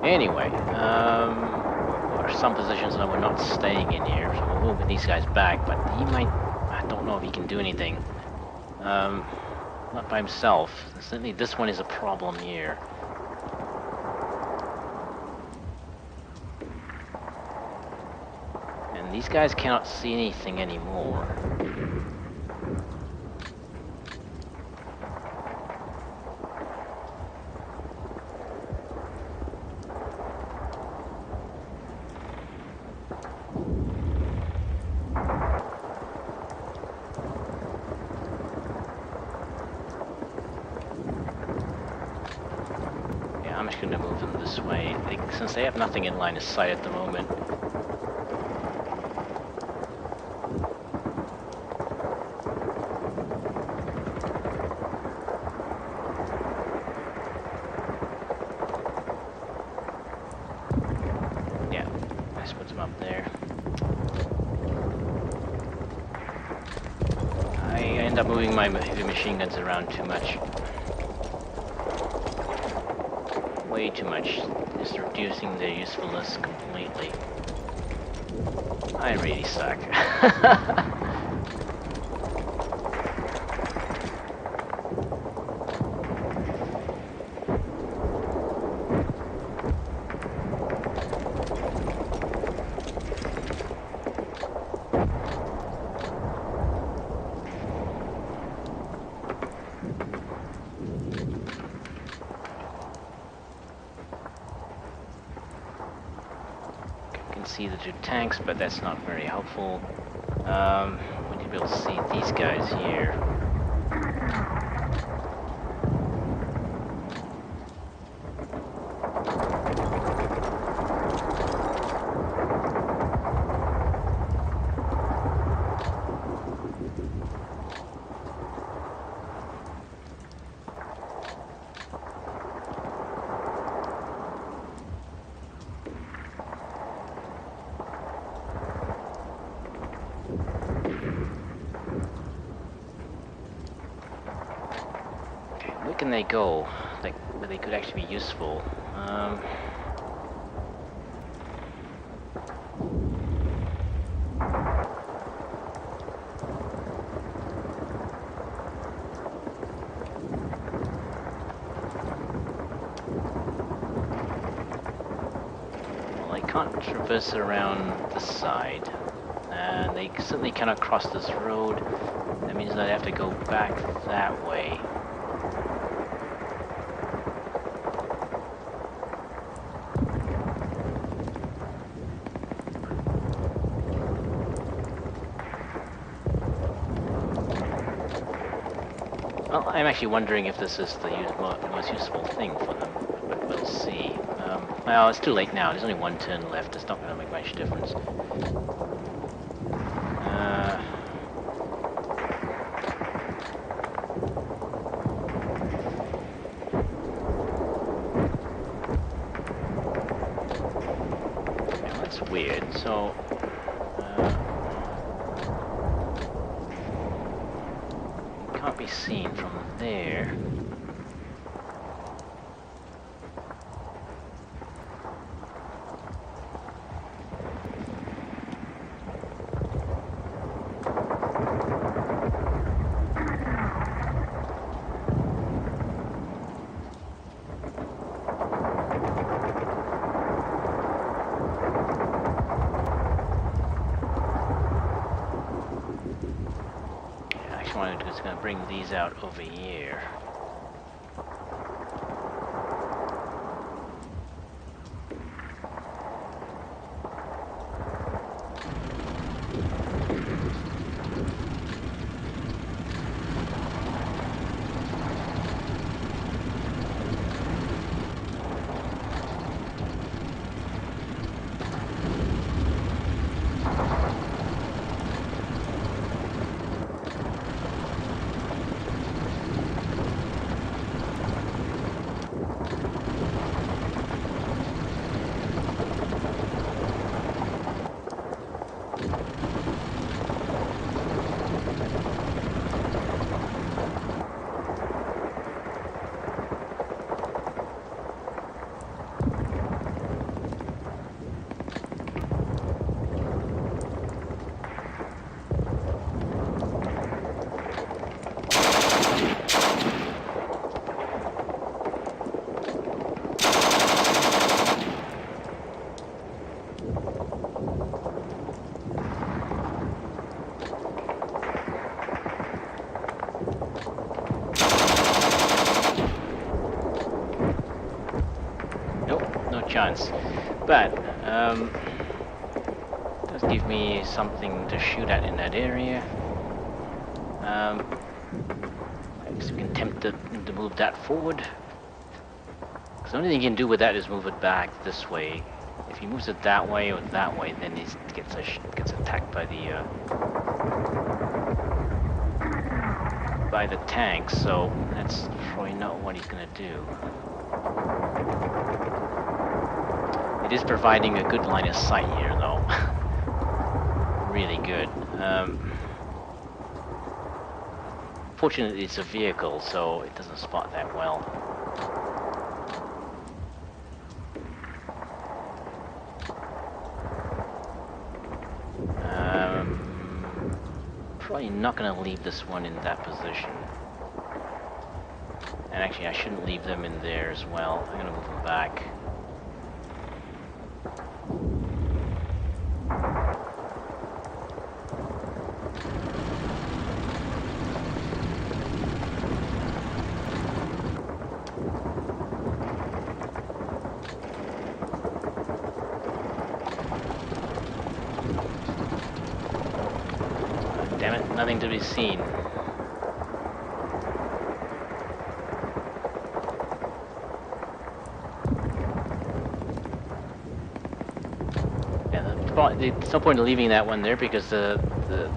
Anyway, there are some positions that we're not staying in here, so we're moving these guys back. But he might. I don't know if he can do anything. Not by himself. Certainly, this one is a problem here. And these guys cannot see anything anymore. I'm just going to move them this way, since they have nothing in line of sight at the moment. Yeah, let's put them up there. I end up moving my heavy machine guns around too much. Way too much. Just reducing their usefulness completely. I really suck. see the two tanks, but that's not very helpful. We need to be able to see these guys here. Where can they go? Like, where they could actually be useful? Well, they can't traverse around the side. And they certainly cannot cross this road. That means that I have to go back that way. Well, I'm actually wondering if this is the most useful thing for them, but we'll see. Well, it's too late now. There's only one turn left. It's not going to make much difference. Yeah, that's weird. So, can't be seen from there. What I'm just going to bring these out over here. Chance, but does give me something to shoot at in that area. I guess we can tempt him to move that forward. Because the only thing he can do with that is move it back this way. If he moves it that way or that way, then he gets attacked by the tanks. So that's probably not what he's gonna do. It is providing a good line of sight here, though. Really good. Fortunately, it's a vehicle, so it doesn't spot that well. Probably not going to leave this one in that position. And actually, I shouldn't leave them in there as well. I'm going to move them back. Damn it, nothing to be seen. There's no point in leaving that one there because if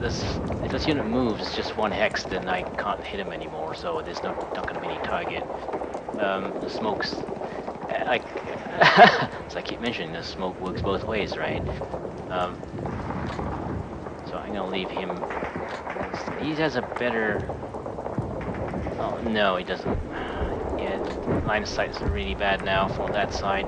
this unit moves, it's just one hex, then I can't hit him anymore, so there's not going to be any target. The smoke's... like, as I keep mentioning, the smoke works both ways, right? So I'm going to leave him... He has a better... Oh, no, he doesn't. Yeah, line of sight is really bad now for that side.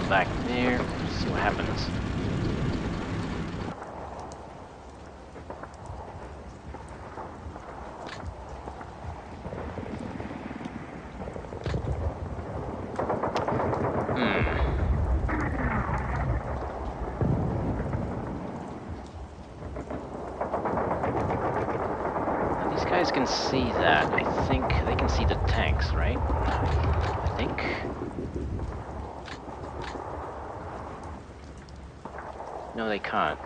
Back there, see what happens. Now, these guys can see that. I think they can see the tanks, right? I think. No, they can't.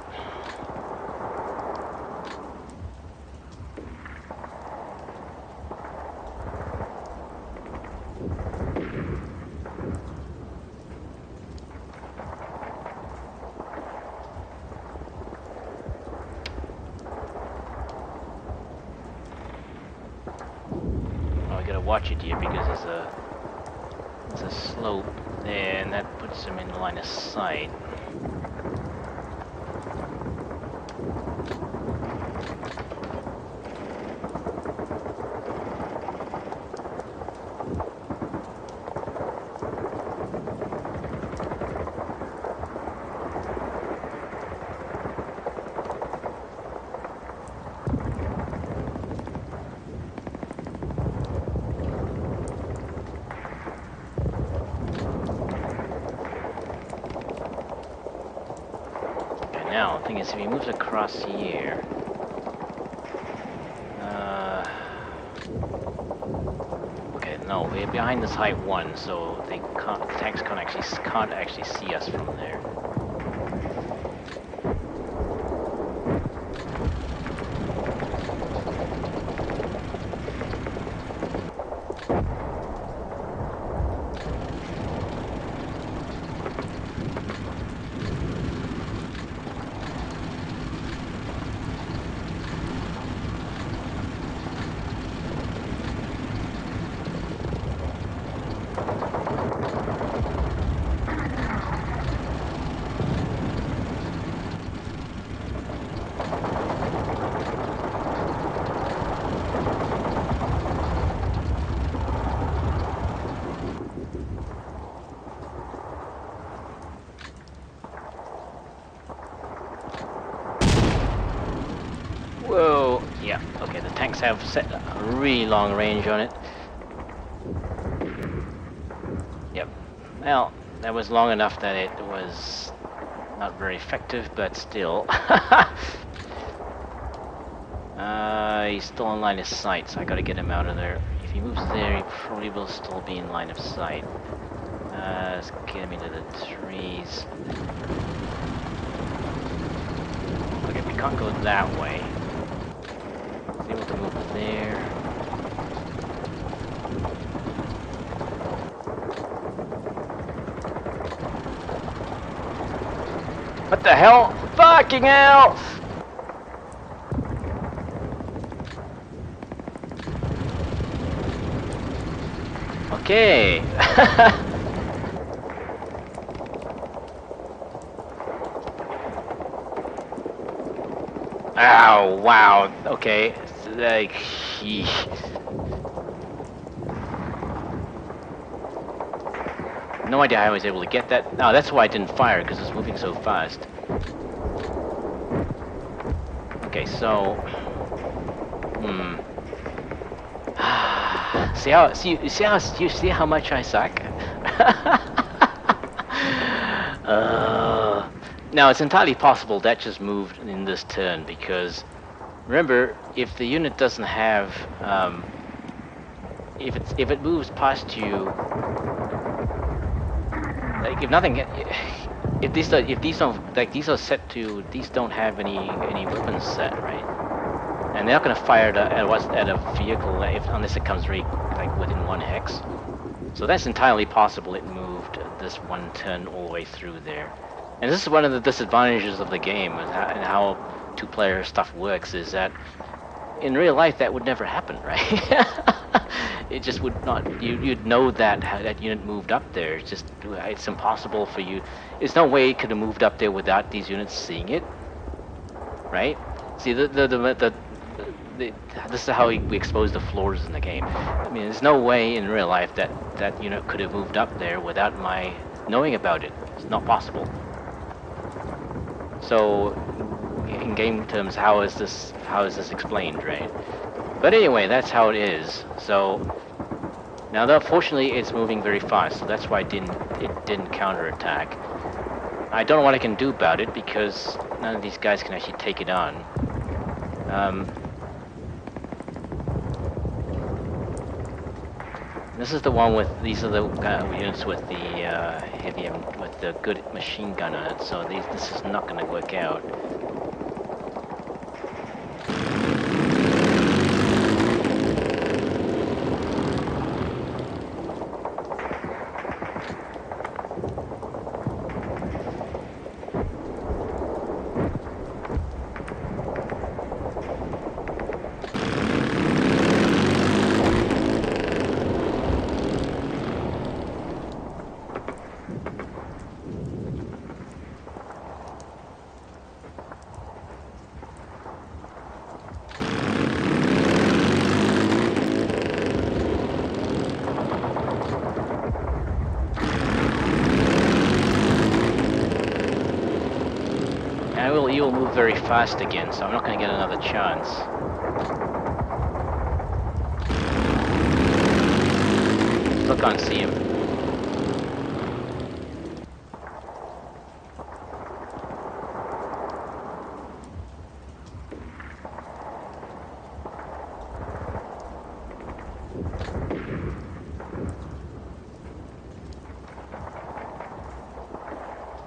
Oh, I gotta watch it here because there's a slope there, and that puts them in the line of sight. Now, the thing is, if he moves across here... okay, no, we're behind this height 1, so they can't, the tanks can't actually see us from there. Whoa! Yeah, okay, the tanks have set a really long range on it. Yep. Well, that was long enough that it was not very effective, but still. He's still in line of sight, so I gotta get him out of there. If he moves there, he probably will still be in line of sight. Let's get him into the trees. Okay, we can't go that way. He's able to move there. What the hell? Fucking hell! Okay. Ow, wow. Okay. Like, no idea how I was able to get that. No, that's why I didn't fire, because it's moving so fast. Okay, so... You see how much I suck? Now, it's entirely possible that just moved in this turn, because... Remember, if the unit doesn't have... if it moves past you... like if nothing, if these don't like these don't have any weapons set, right? And they're not gonna fire at a vehicle unless it comes right like within 1 hex. So that's entirely possible. It moved this 1 turn all the way through there. And this is one of the disadvantages of the game and how two-player stuff works, is that in real life that would never happen, right? It just would not. You'd know that that unit moved up there. It's impossible for you. There's no way it could have moved up there without these units seeing it, right? See, this is how we expose the flaws in the game. I mean, there's no way in real life that that unit could have moved up there without my knowing about it. It's not possible. So, in game terms, how is this explained, right? But anyway, that's how it is. So now, though, fortunately, it's moving very fast, so that's why it didn't counterattack. I don't know what I can do about it because none of these guys can actually take it on. This is the one with these are the units with the with the good machine gun on it. So this is not going to work out. You'll move very fast again, so I'm not going to get another chance. Still can't see him.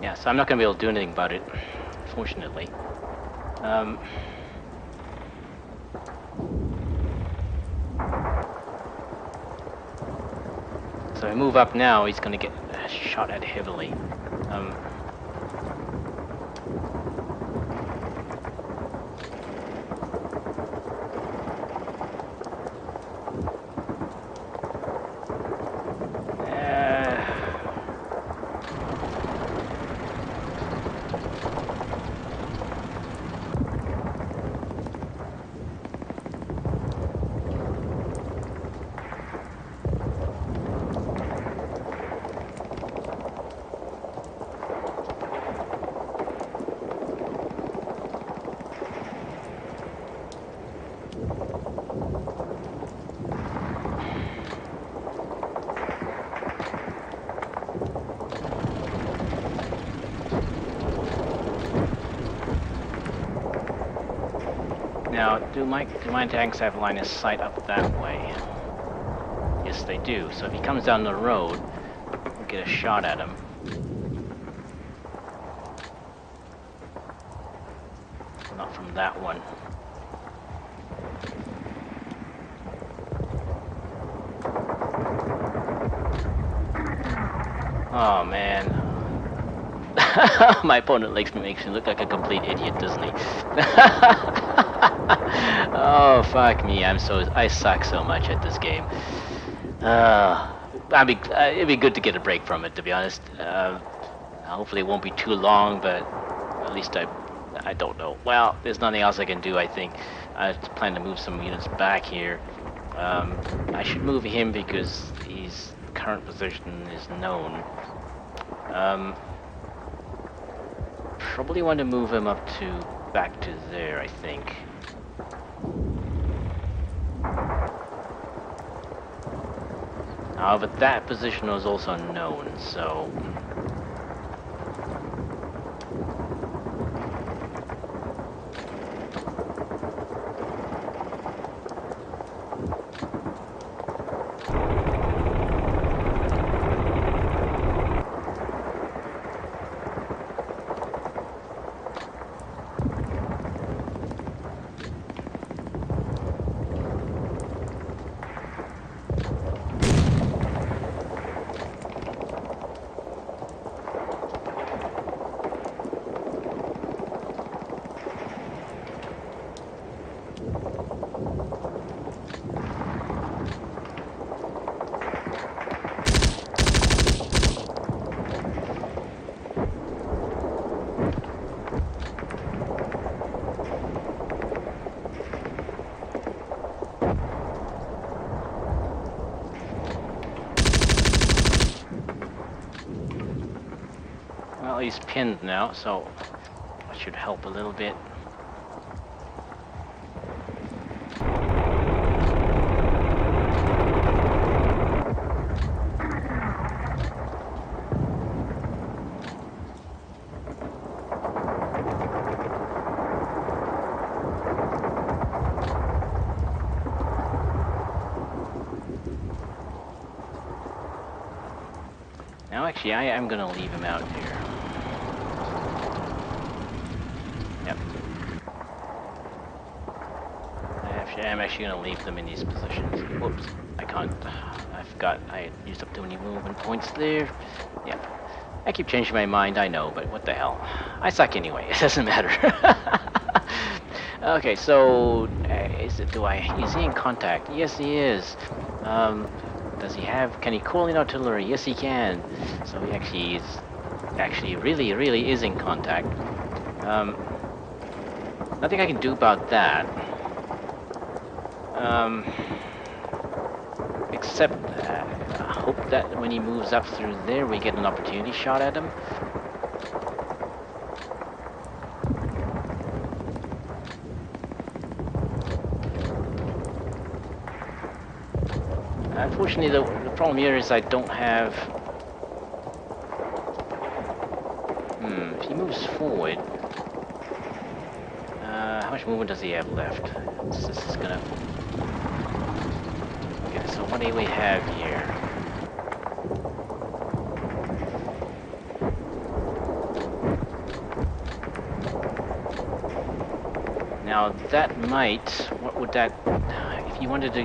Yeah, so I'm not going to be able to do anything about it. Fortunately. So if I move up now, he's going to get shot at heavily. Now, do my tanks have line of sight up that way? Yes, they do. So if he comes down the road, we'll get a shot at him. Not from that one. Oh, man. My opponent makes me look like a complete idiot, doesn't he? Oh, fuck me, I suck so much at this game. It'd be good to get a break from it, to be honest. Hopefully it won't be too long, but at least I don't know. Well, there's nothing else I can do, I think. I plan to move some units back here. I should move him because his current position is known. Probably want to move him back to there, I think. But that position was also known, so... Well, he's pinned now, so that should help a little bit. Now, actually, I am gonna leave him out here. Yep. I'm actually gonna leave them in these positions. Whoops, I can't. I forgot I used up too many movement points there. Yep. I keep changing my mind, I know, but what the hell? I suck anyway. It doesn't matter. Okay, so is he in contact? Yes, he is. Does he have? Can he call in artillery? Yes, he can. So he actually really is in contact. Nothing I can do about that. Except hope that when he moves up through there, we get an opportunity shot at him. Unfortunately, the problem here is I don't have... if he moves forward... how much movement does he have left? This is gonna... Okay, so what do we have here? Now, that might... What would that... If you wanted to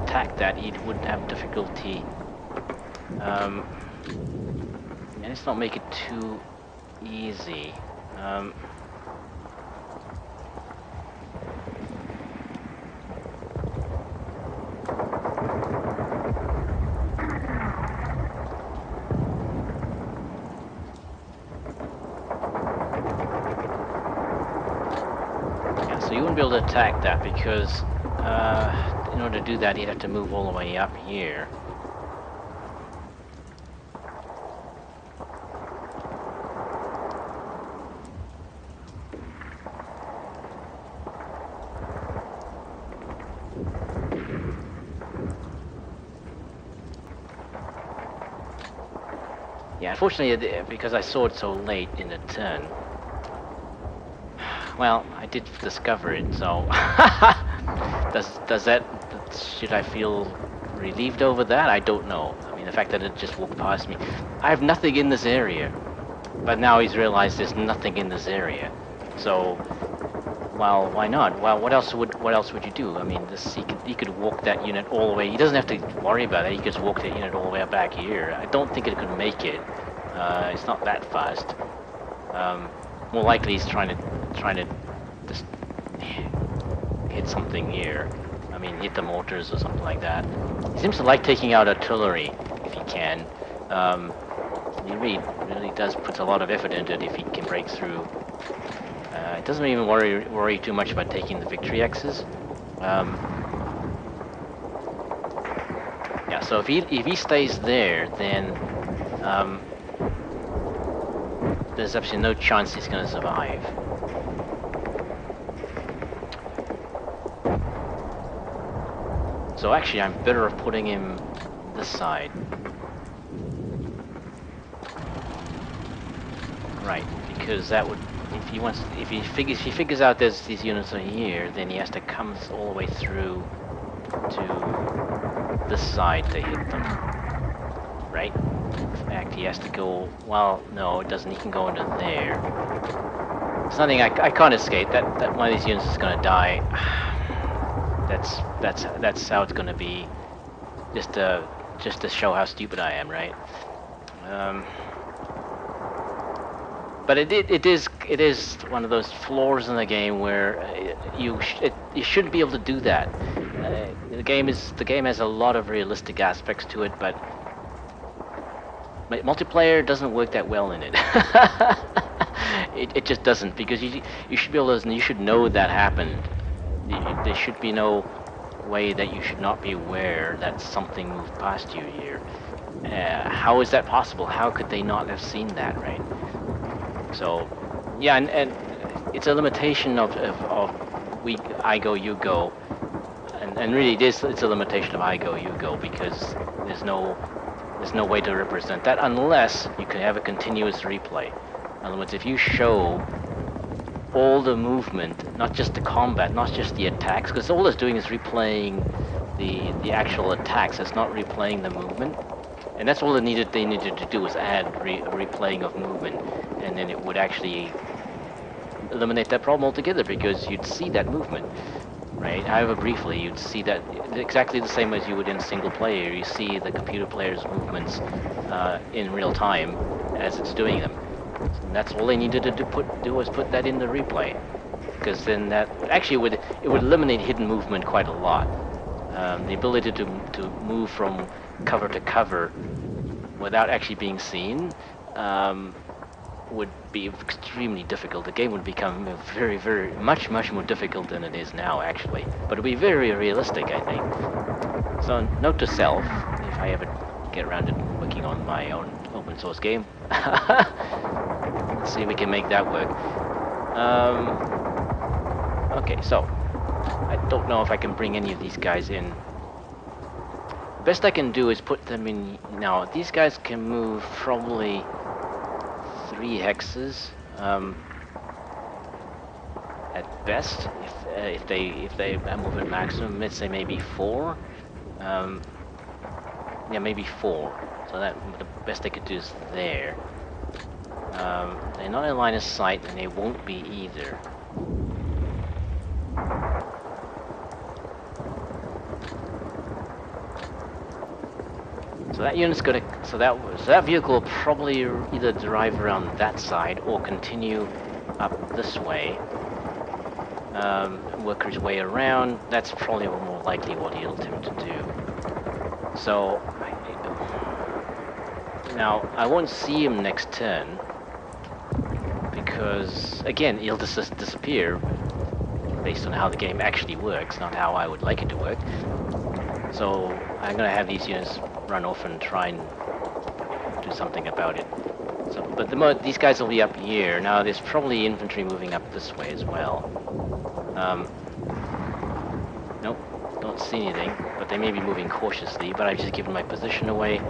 attack that, he would have difficulty. And let's not make it too easy. Yeah, so you wouldn't be able to attack that because in order to do that, you'd have to move all the way up here. Yeah, unfortunately, because I saw it so late in the turn. Well, I did discover it, so does that? Should I feel relieved over that? I don't know. I mean, the fact that it just walked past me. I have nothing in this area, but now he's realized there's nothing in this area. So, well, why not? Well, what else would you do? I mean, he could walk that unit all the way. He doesn't have to worry about it. He could just walk that unit all the way back here. I don't think it could make it. It's not that fast. More likely he's trying to just hit something here. I mean, hit the mortars or something like that. He seems to like taking out artillery if he can. He really does put a lot of effort into it if he can break through. It doesn't even worry too much about taking the victory hexes. Yeah, so if he stays there, then there's absolutely no chance he's going to survive. So actually, I'm better off putting him this side. Right, because that would, if he figures out there's these units are here, then he has to come all the way through to this side to hit them. Right? In fact, he has to go. Well, no, it doesn't. He can go into there. It's nothing. I can't escape. That one of these units is going to die. That's how it's going to be. Just to show how stupid I am, right? But it is one of those flaws in the game where you shouldn't be able to do that. The game has a lot of realistic aspects to it, but multiplayer doesn't work that well in it. It just doesn't, because you should be able to, you should know that happened. There should be no way that you should not be aware that something moved past you here. How is that possible? How could they not have seen that, right? So, yeah, and it's a limitation of I go, you go, and really it's a limitation of I go, you go, because there's no way to represent that unless you can have a continuous replay. In other words, if you show all the movement, not just the combat, not just the attacks, because all it's doing is replaying the actual attacks. It's not replaying the movement, and that's all they needed to do was add a replaying of movement, and then it would actually eliminate that problem altogether, because you'd see that movement, right? However briefly, you'd see that exactly the same as you would in single player. You see the computer player's movements in real time as it's doing them. And that's all they needed to do was put that in the replay, because then that actually would eliminate hidden movement quite a lot. The ability to move from cover to cover without actually being seen would be extremely difficult. The game would become very, very much more difficult than it is now, actually. But it would be very realistic, I think. So, note to self, if I ever get around to working on my own open source game, let's see if we can make that work. Okay, so I don't know if I can bring any of these guys in. The best I can do is put them in now. These guys can move probably 3 hexes at best. If they move at maximum, let's say maybe 4. Yeah, maybe 4. So that the best they could do is there. They're not in line of sight, and they won't be either. So that unit's gonna, so that vehicle will probably either drive around that side or continue up this way, work his way around. That's probably more likely what he'll attempt to do. So now I won't see him next turn because again he'll just disappear based on how the game actually works, not how I would like it to work. So I'm gonna have these units run off and try and do something about it. So, but these guys will be up here. Now there's probably infantry moving up this way as well. Nope, don't see anything, but they may be moving cautiously, but I've just given my position away.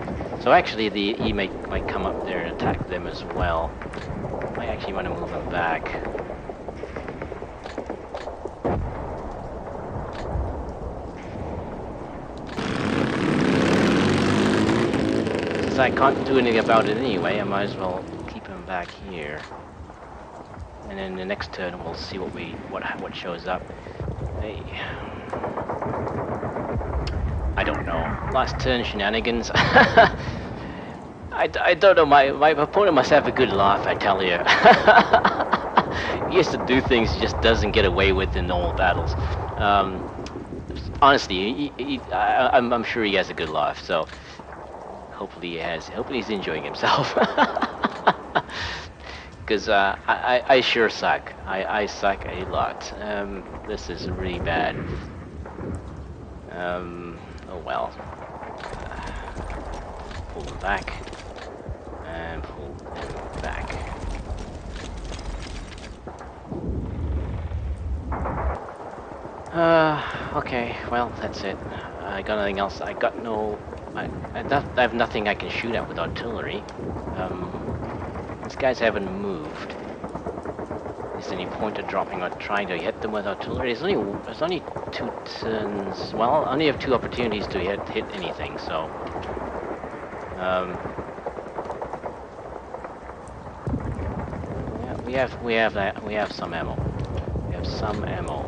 So actually the E might come up there and attack them as well. I actually want to move them back. Since I can't do anything about it anyway, I might as well keep him back here. And then the next turn we'll see what shows up. Hey. I don't know. Last turn shenanigans. I don't know, my opponent must have a good laugh, I tell you. He has to do things he just doesn't get away with in normal battles. Honestly, I'm sure he has a good laugh, so hopefully he's enjoying himself. Because I sure suck. I suck a lot. This is really bad. Oh well. Pull them back. And pull them back. Okay, well, that's it. I got nothing else. I got no... I have nothing I can shoot at with artillery. These guys haven't moved. Is there any point of dropping or trying to hit them with artillery? There's only 2 turns. Well, I only have 2 opportunities to hit anything, so... yeah, we have some ammo. We have some ammo.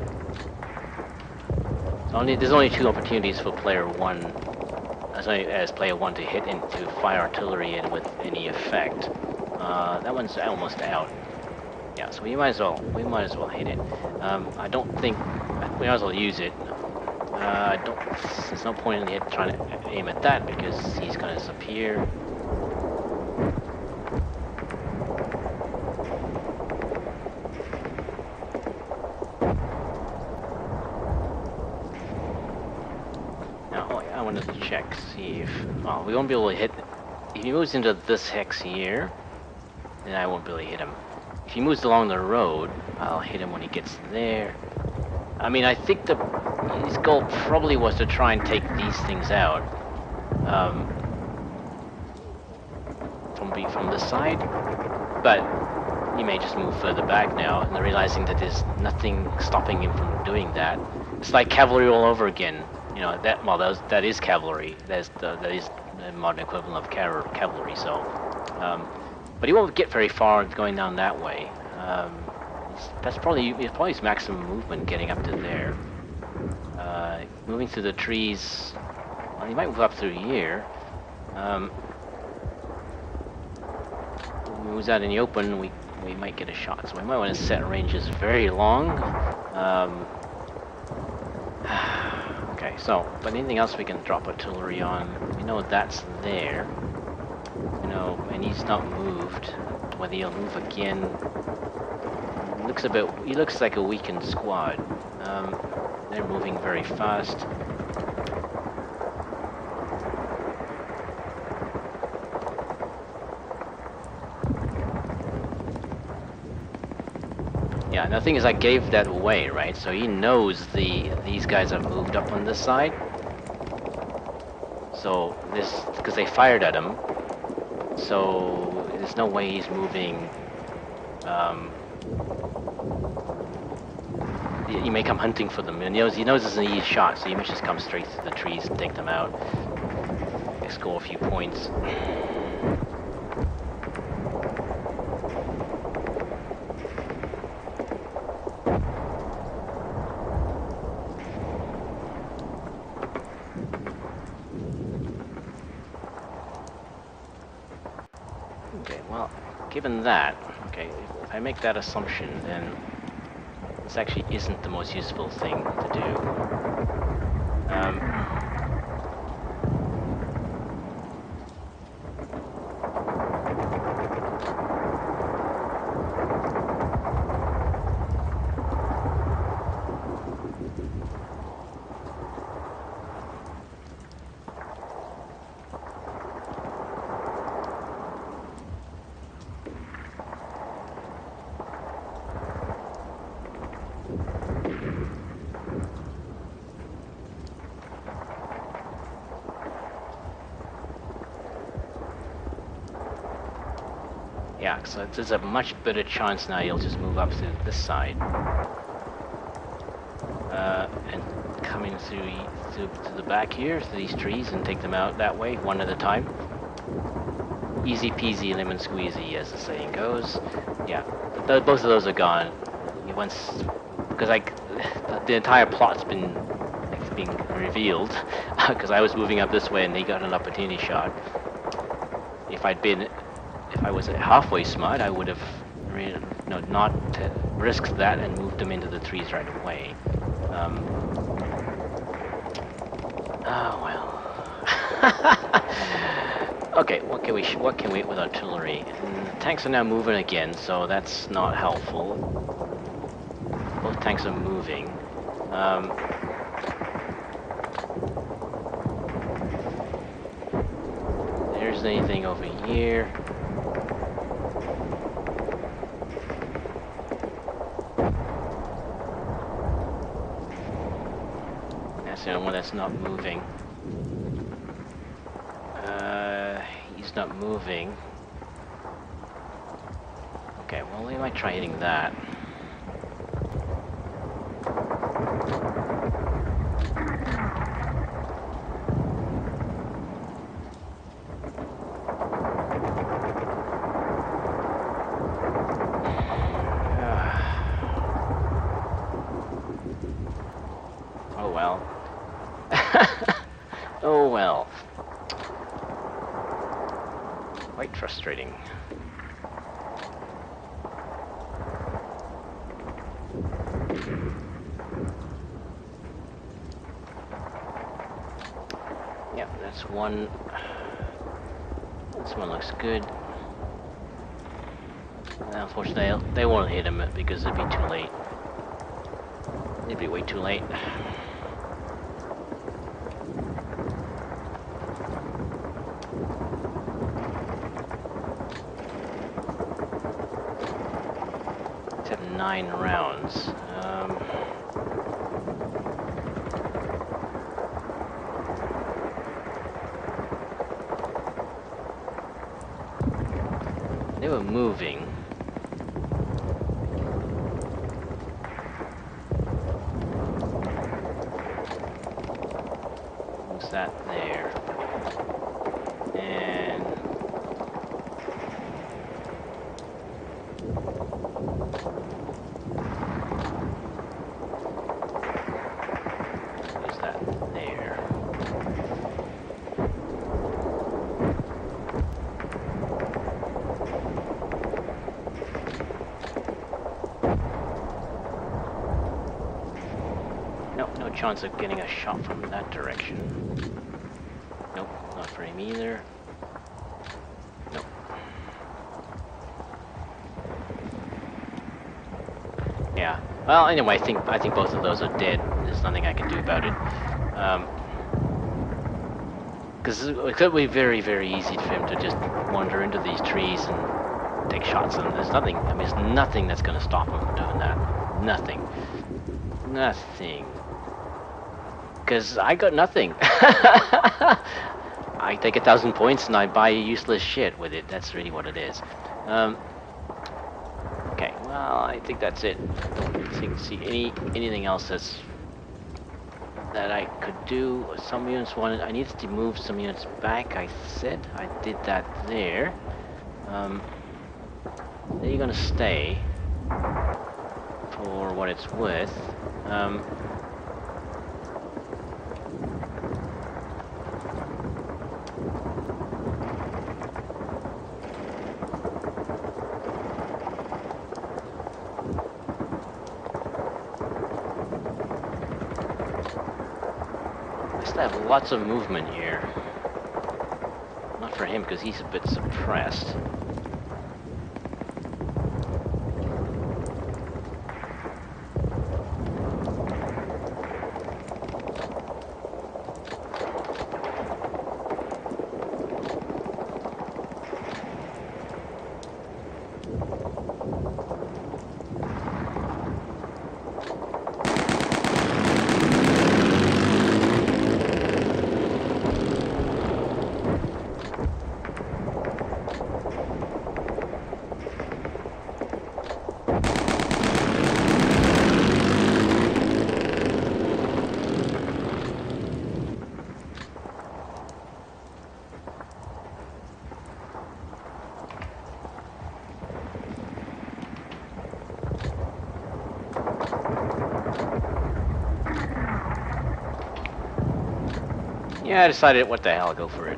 There's only 2 opportunities for player 1, as player 1 to hit and to fire artillery in with any effect. That one's almost out. Yeah, so we might as well hit it. I don't think we might as well use it. There's no point in trying to aim at that because he's gonna disappear. I wanted to check, see if... Oh, we won't be able to hit... If he moves into this hex here, then I won't be able to hit him. if he moves along the road, I'll hit him when he gets there. I mean, I think his goal probably was to try and take these things out from this side, but he may just move further back now, and realizing that there's nothing stopping him from doing that. It's like cavalry all over again. You know that is cavalry. That is the modern equivalent of cavalry. So, but he won't get very far going down that way. That's probably his maximum movement getting up to there. Moving through the trees. Well, he might move up through here. He moves out in the open. We might get a shot. So we might want to set ranges very long. Okay, so, but anything else we can drop artillery on? We know that's there. You know, and he's not moved. Whether he'll move again, he looks like a weakened squad. They're moving very fast. Yeah, and the thing is, I gave that away, right? So he knows these guys have moved up on this side. So because they fired at him. So there's no way he's moving. He may come hunting for them, and he knows it's an easy shot, so he may just come straight through the trees and take them out. Score a few points. Okay, well, given that, okay, if I make that assumption, then this actually isn't the most useful thing to do. Yeah, so there's a much better chance now he'll just move up to this side. And coming through to the back here, through these trees, and take them out that way, one at a time. Easy peasy lemon squeezy, as the saying goes. Yeah, both of those are gone. Because the entire plot's been revealed, because I was moving up this way and they got an opportunity shot. If I was halfway smart, I would have not risked that and moved them into the trees right away. Oh well. Okay, what can we with artillery? Tanks are now moving again, so that's not helpful. Both tanks are moving. There's anything over here. That's the only one that's not moving. He's not moving. Okay, well, we might try hitting that. Oh well. Oh well. Quite frustrating. Yep, that's one. This one looks good. Unfortunately, they won't hit him because it'd be too late. It'd be way too late. 9 rounds. They were moving. Who's that there? And who's that there? Nope, no chance of getting a shot from that direction. Nope, not for him either. Nope. Yeah. Well, anyway, I think both of those are dead. There's nothing I can do about it. Because it could be very, very easy for him to just wander into these trees and take shots at them. There's nothing. I mean, there's nothing that's going to stop him from doing that. Nothing. Nothing. Because I got nothing. I take 1,000 points and I buy useless shit with it. That's really what it is. Okay, well, I think that's it. I don't see anything else that I could do. Some units wanted. I needed to move some units back. I said I did that there. They're gonna stay for what it's worth. I have lots of movement here. Not for him, because he's a bit suppressed. Yeah, I decided, what the hell, I'll go for it.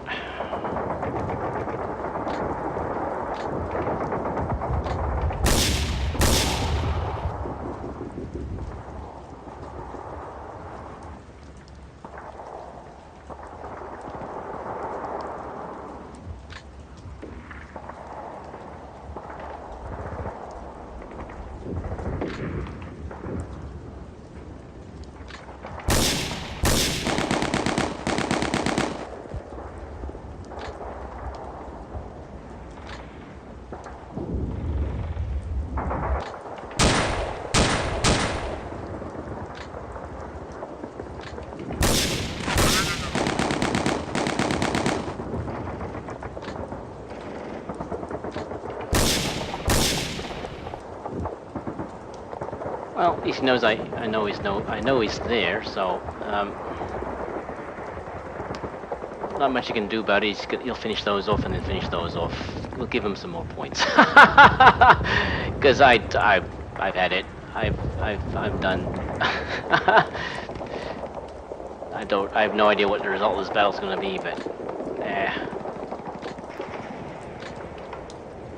Well, he knows I know he's there, so not much you can do about it. He'll finish those off and then finish those off. We'll give him some more points. Because I've had it. I'm done. I have no idea what the result of this battle's gonna be, but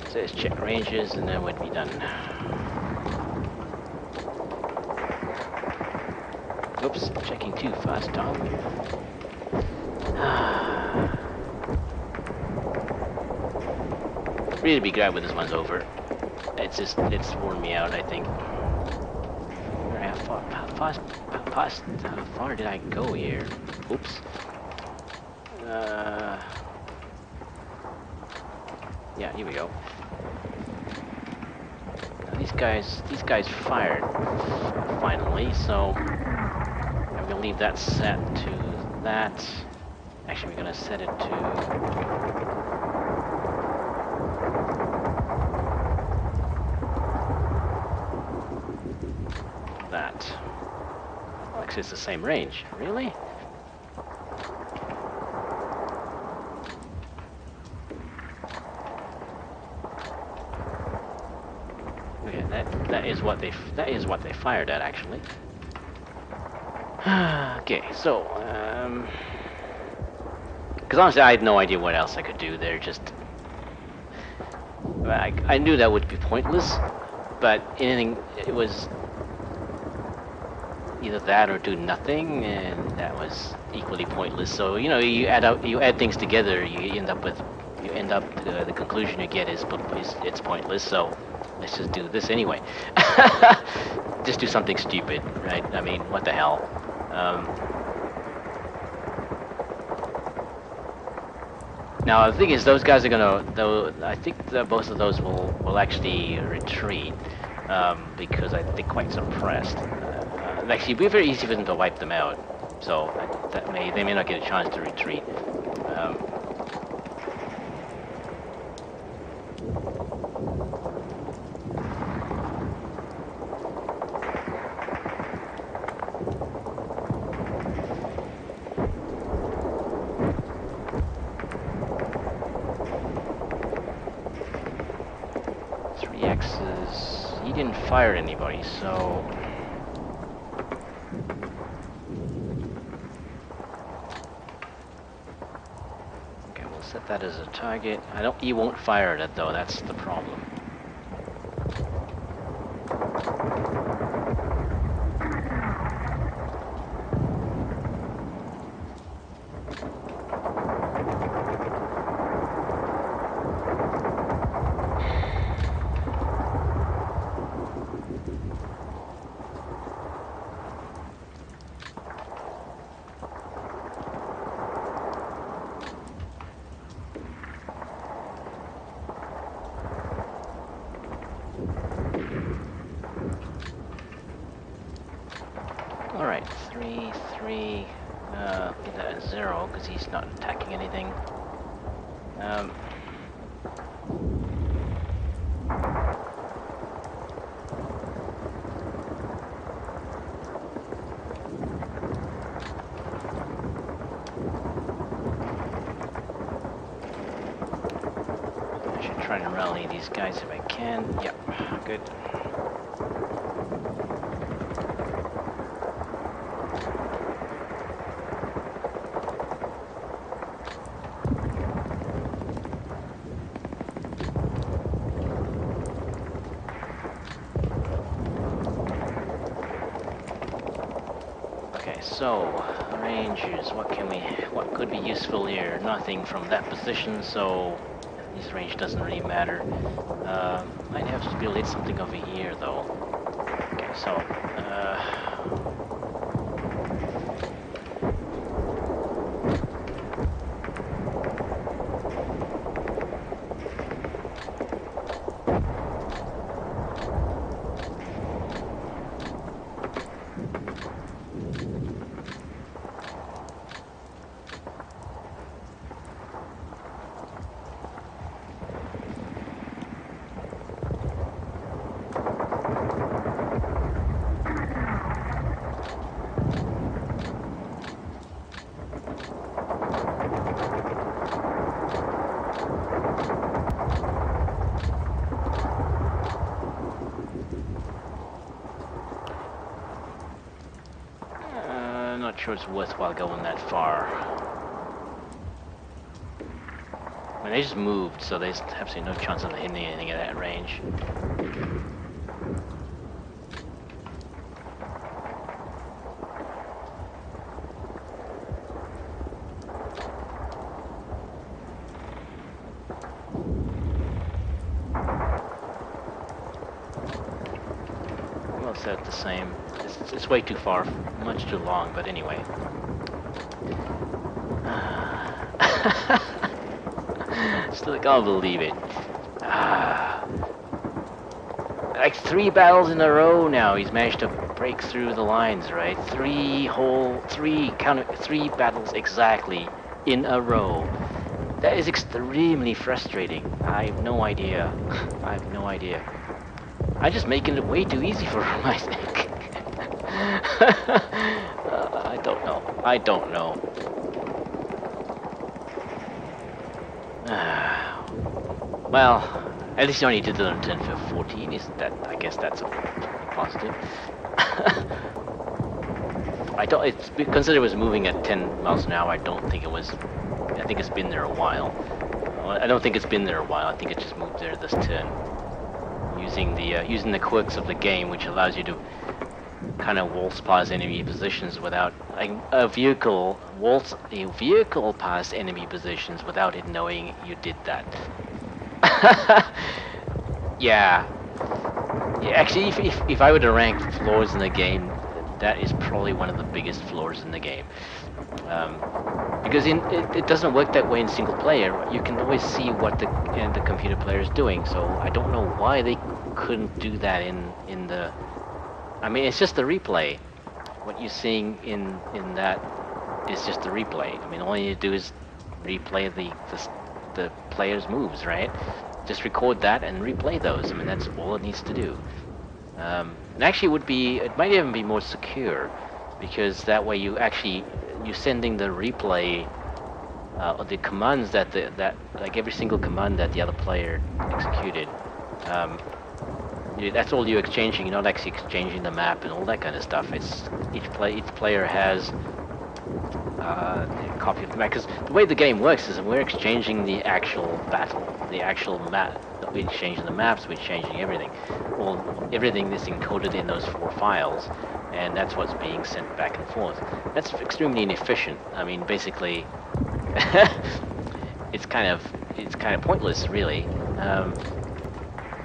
it says check ranges and then we'd be done. Oops, checking too fast, Tom. Really be glad when this one's over. It's worn me out, I think. How far did I go here? Oops. Yeah, here we go. Now, these guys fired finally, so I'm gonna leave that set to that. Actually, we're gonna set it to that. Actually, it's the same range. Really? Okay, that is what they fired at, actually. Okay, so because honestly, I had no idea what else I could do there. Just I knew that would be pointless, but it was either that or do nothing, and that was equally pointless. So you know, you add things together, you end up the conclusion you get is it's pointless. So let's just do this anyway. Just do something stupid, right? I mean, what the hell? Now the thing is, those guys are gonna. Though I think that both of those will actually retreat because they're quite suppressed. Actually, it'd be very easy for them to wipe them out. So they may not get a chance to retreat. Three X's. He didn't fire anybody, so. Set that as a target. He won't fire at it though, that's the problem. Alright, 3, 3, leave that at 0, because he's not attacking anything. I should try to rally these guys if I can. Yep, good. So, ranges, what could be useful here? Nothing from that position, so this range doesn't really matter. Might have to build something over here though. Okay, so, not sure it's worthwhile going that far. I mean, they just moved, so there's absolutely no chance of hitting anything at that range. We'll set it the same. It's way too far, much too long, but anyway. Still can't believe it. like 3 battles in a row now. He's managed to break through the lines, right? 3 battles exactly in a row. That is extremely frustrating. I have no idea. I have no idea. I'm just making it way too easy for him, I think. I don't know. I don't know. Well, at least he only did it on 10 for 14. Is that? I guess that's a positive. I don't. It's considered it was moving at 10 miles an hour. I don't think it was. I think it's been there a while. I don't think it's been there a while. I think it just moved there this turn. Using the quirks of the game, which allows you to kind of waltz past enemy positions without like a vehicle past enemy positions without it knowing you did that. Yeah. Yeah. Actually, if I were to rank flaws in the game, that is probably one of the biggest flaws in the game. Because it doesn't work that way in single player. You can always see what the computer player is doing. So I don't know why they couldn't do that in the. I mean, it's just the replay. What you're seeing in that is just the replay. I mean, all you do is replay the player's moves, right? Just record that and replay those. I mean, that's all it needs to do. And actually, it might even be more secure, because that way you're sending the replay, the commands that like every single command that the other player executed. That's all you're exchanging. You're not actually exchanging the map and all that kind of stuff. It's each player has a copy of the map. Because the way the game works is we're exchanging the actual battle, the actual map. We're exchanging the maps. We're changing everything. Well, everything is encoded in those 4 files, and that's what's being sent back and forth. That's extremely inefficient. I mean, basically, it's kind of pointless, really.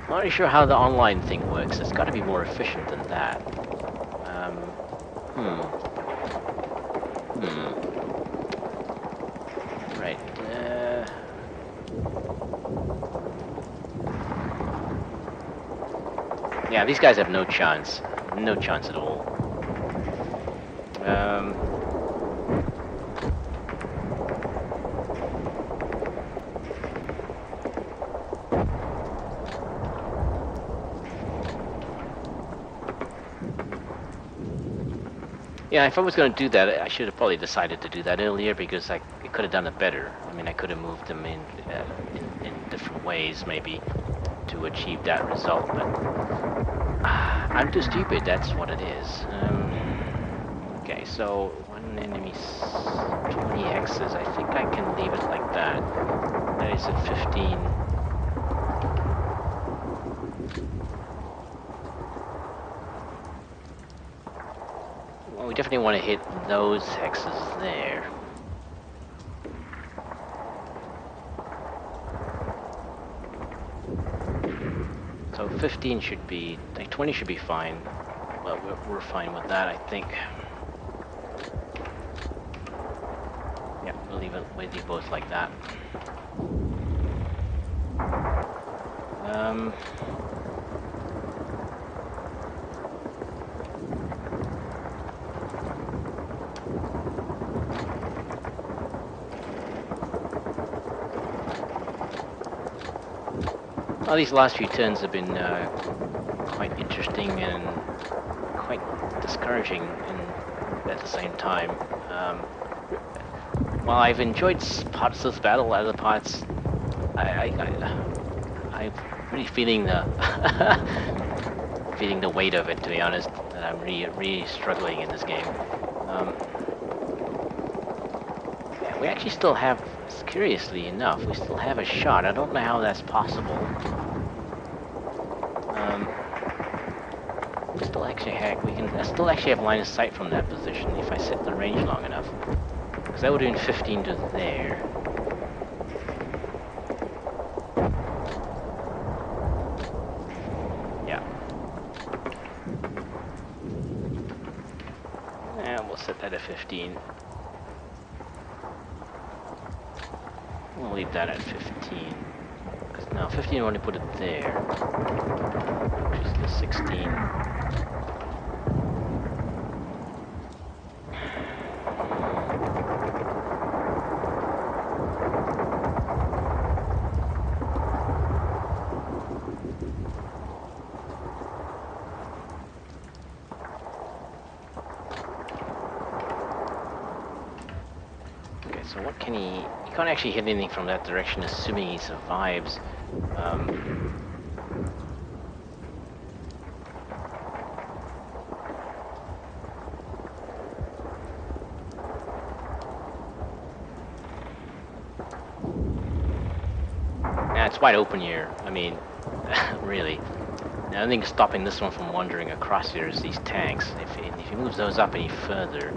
Not really sure how the online thing works. It's got to be more efficient than that. Right. Yeah, these guys have no chance. No chance at all. Yeah, if I was going to do that, I should have probably decided to do that earlier, because I could have done it better. I mean, I could have moved them in different ways, maybe, to achieve that result, but I'm too stupid, that's what it is. Okay, so one enemy, 20 hexes. I think I can leave it like that. That is at 15. Well, we definitely want to hit those hexes there. So 15 should be, like 20 should be fine. Well, we're fine with that, I think. Yeah, we'll leave both like that. Well, these last few turns have been quite interesting and quite discouraging at the same time. While I've enjoyed parts of this battle, other parts, I'm really feeling the feeling the weight of it. To be honest, that I'm really struggling in this game. Yeah, we actually still have. Curiously enough, we still have a shot. I don't know how that's possible. I still actually have line of sight from that position if I set the range long enough. Because that would have been 15 to there. Yeah. And we'll set that at 15. We'll leave that at 15. No, 15 I want to put it there. Which is the 16. Okay, so what can he... He can't actually hit anything from that direction, assuming he survives. Yeah, it's wide open here. I mean, really. The only thing stopping this one from wandering across here is these tanks. If he moves those up any further,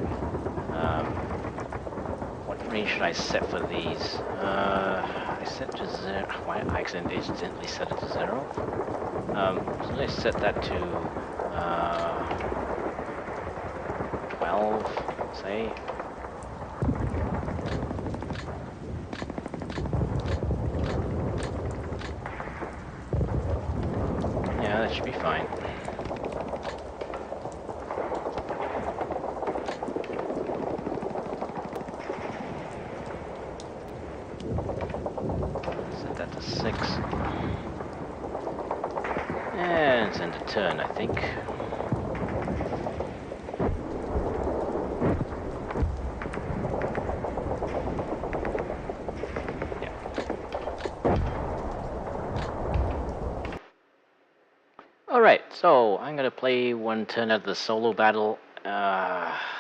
what range should I set for these? I set to 0. Why I accidentally set it to 0? So let's set that to 12, say. Yeah, that should be fine. Set that to 6. And send a turn, I think. Yeah. Alright, so I'm gonna play one turn at the solo battle.